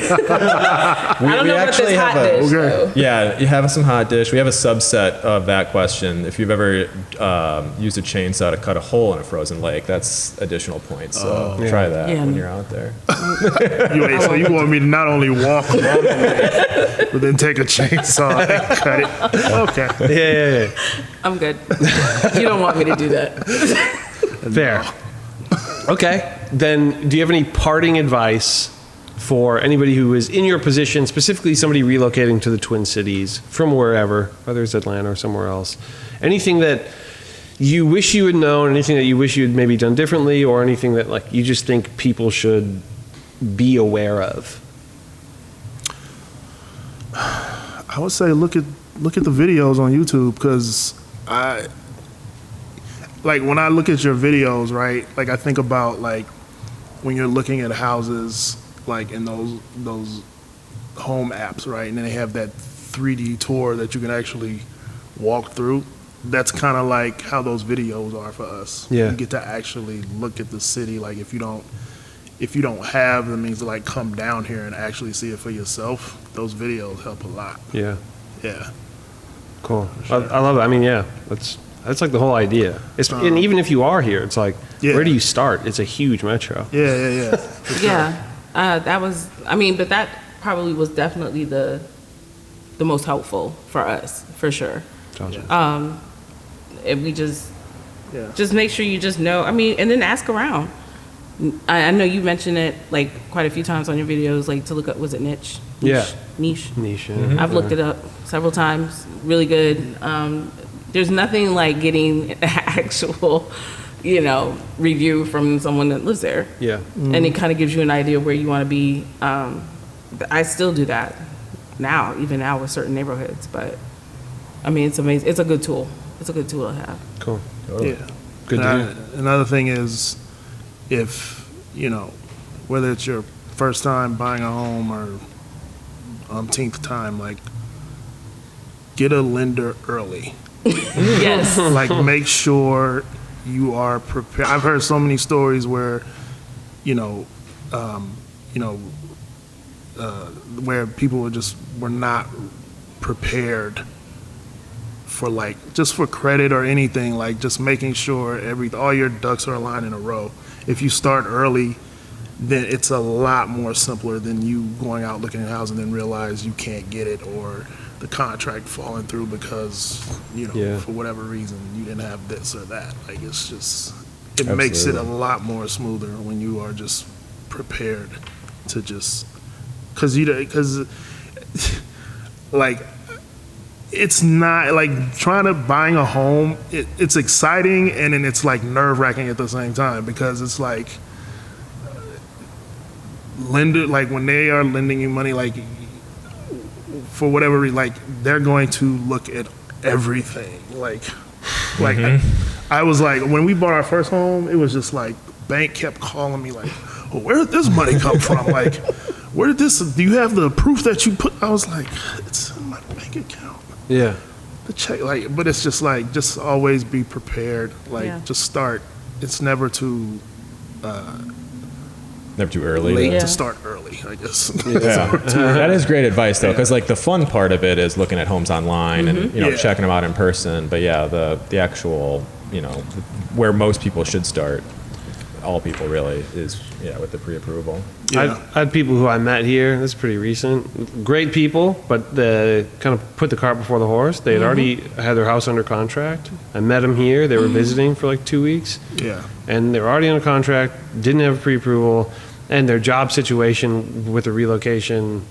Speaker 3: don't know about this hot dish, though.
Speaker 2: Yeah, you have some hot dish. We have a subset of that question. If you've ever used a chainsaw to cut a hole in a frozen lake, that's additional points. So try that
Speaker 3: Yeah.
Speaker 2: when you're out there.
Speaker 4: So you want me to not only walk along the lake, but then take a chainsaw and cut it? Okay.
Speaker 1: Yeah.
Speaker 3: I'm good. You don't want me to do that.
Speaker 1: Fair. Okay. Then, do you have any parting advice for anybody who is in your position, specifically somebody relocating to the Twin Cities from wherever, whether it's Atlanta or somewhere else? Anything that you wish you had known, anything that you wish you had maybe done differently, or anything that like you just think people should be aware of?
Speaker 4: I would say look at the videos on YouTube, because when I look at your videos, right? Like I think about like when you're looking at houses, like in those home apps, right? And then they have that 3D tour that you can actually walk through. That's kind of like how those videos are for us.
Speaker 1: Yeah.
Speaker 4: You get to actually look at the city. Like if you don't have the means to like come down here and actually see it for yourself, those videos help a lot.
Speaker 1: Yeah.
Speaker 4: Yeah.
Speaker 1: Cool. I love it. I mean, yeah, that's like the whole idea. And even if you are here, it's like, where do you start? It's a huge metro.
Speaker 4: Yeah.
Speaker 3: That was, but that probably was definitely the most helpful for us, for sure.
Speaker 1: Awesome.
Speaker 3: If we just make sure you just know, and then ask around. I know you mentioned it like quite a few times on your videos, like to look up, was it niche? Niche.
Speaker 1: Yeah.
Speaker 3: I've looked it up several times. Really good. There's nothing like getting an actual, review from someone that lives there.
Speaker 1: Yeah.
Speaker 3: And it kind of gives you an idea of where you want to be. I still do that even now with certain neighborhoods. But it's amazing. It's a good tool. It's a good tool to have.
Speaker 1: Cool.
Speaker 4: Yeah.
Speaker 1: Good to hear.
Speaker 4: Another thing is, if, whether it's your first time buying a home or umpteenth time, like, get a lender early.
Speaker 3: Yes.
Speaker 4: Like, make sure you are prepared. I've heard so many stories where, where people were not prepared for just for credit or anything, like just making sure all your ducks are aligned in a row. If you start early, then it's a lot more simpler than you going out looking at a house and then realize you can't get it, or the contract falling through because, for whatever reason, you didn't have this or that. Like, it's just, it makes it a lot more smoother when you are just prepared to just, because it's not like buying a home. It's exciting, and then it's like nerve-wracking at the same time, because it's like lender, like when they are lending you money, like for whatever reason, like they're going to look at everything. I was like, when we bought our first home, it was just like bank kept calling me like, well, where did this money come from? Like, where did this? Do you have the proof that you put? I was like, it's in my bank account.
Speaker 1: Yeah.
Speaker 4: The check, but it's just like, just always be prepared. Just start. It's never too
Speaker 2: early.
Speaker 4: Late to start early, I guess.
Speaker 2: Yeah, that is great advice though, because like the fun part of it is looking at homes online and checking them out in person. But yeah, the actual where most people should start, all people really, is with the pre-approval.
Speaker 1: I had people who I met here. This is pretty recent. Great people, but they kind of put the cart before the horse. They had already had their house under contract. I met them here. They were visiting for like 2 weeks.
Speaker 4: Yeah.
Speaker 1: And they were already under contract, didn't have pre-approval, and their job situation with the relocation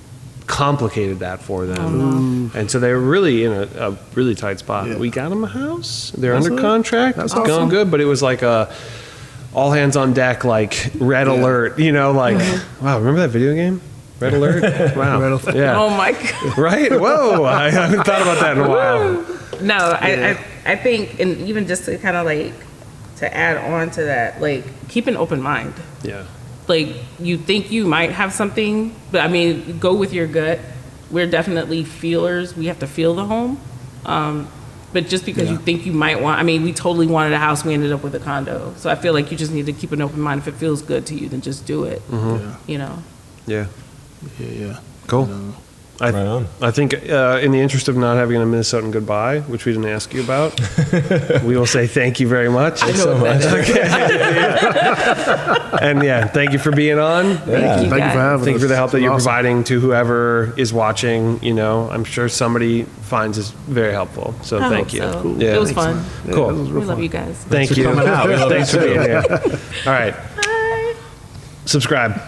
Speaker 1: complicated that for them. And so they were really in a really tight spot.
Speaker 4: Yeah.
Speaker 1: We got them a house. They're
Speaker 4: That's
Speaker 1: under
Speaker 4: it.
Speaker 1: contract.
Speaker 4: That's
Speaker 1: It's going
Speaker 4: awesome.
Speaker 1: good, but it was like a all hands on deck, like red alert, wow, remember that video game? Red alert? Wow.
Speaker 4: Red alert.
Speaker 1: Yeah.
Speaker 3: Oh my God.
Speaker 1: Right? Whoa. I haven't thought about that in a while.
Speaker 3: No, I think, and even just to kind of like, to add on to that, like, keep an open mind.
Speaker 1: Yeah.
Speaker 3: Like, you think you might have something, but go with your gut. We're definitely feelers. We have to feel the home. But just because you think you might want, I mean, we totally wanted a house, we ended up with a condo. So I feel like you just need to keep an open mind. If it feels good to you, then just do it. You know.
Speaker 1: Yeah.
Speaker 4: Yeah.
Speaker 1: Cool.
Speaker 2: Right on.
Speaker 1: I think in the interest of not having a Minnesotan goodbye, which we didn't ask you about, we will say thank you very much.
Speaker 3: I know what that is.
Speaker 1: And yeah, thank you for being on.
Speaker 3: Thank you
Speaker 4: Thank you for
Speaker 3: guys.
Speaker 4: having us.
Speaker 1: Thank you for the help that you're
Speaker 4: Awesome.
Speaker 1: providing to whoever is watching. You know, I'm sure somebody finds this very helpful. So
Speaker 3: I
Speaker 1: thank
Speaker 3: hope
Speaker 1: you.
Speaker 3: so.
Speaker 1: Yeah.
Speaker 3: It was fun.
Speaker 1: Cool.
Speaker 4: It was real
Speaker 3: We love
Speaker 4: fun.
Speaker 3: you guys.
Speaker 1: Thank you.
Speaker 2: coming out. We love
Speaker 1: Thanks
Speaker 2: you
Speaker 1: for
Speaker 2: too.
Speaker 1: being here. All right.
Speaker 3: Bye.
Speaker 1: Subscribe.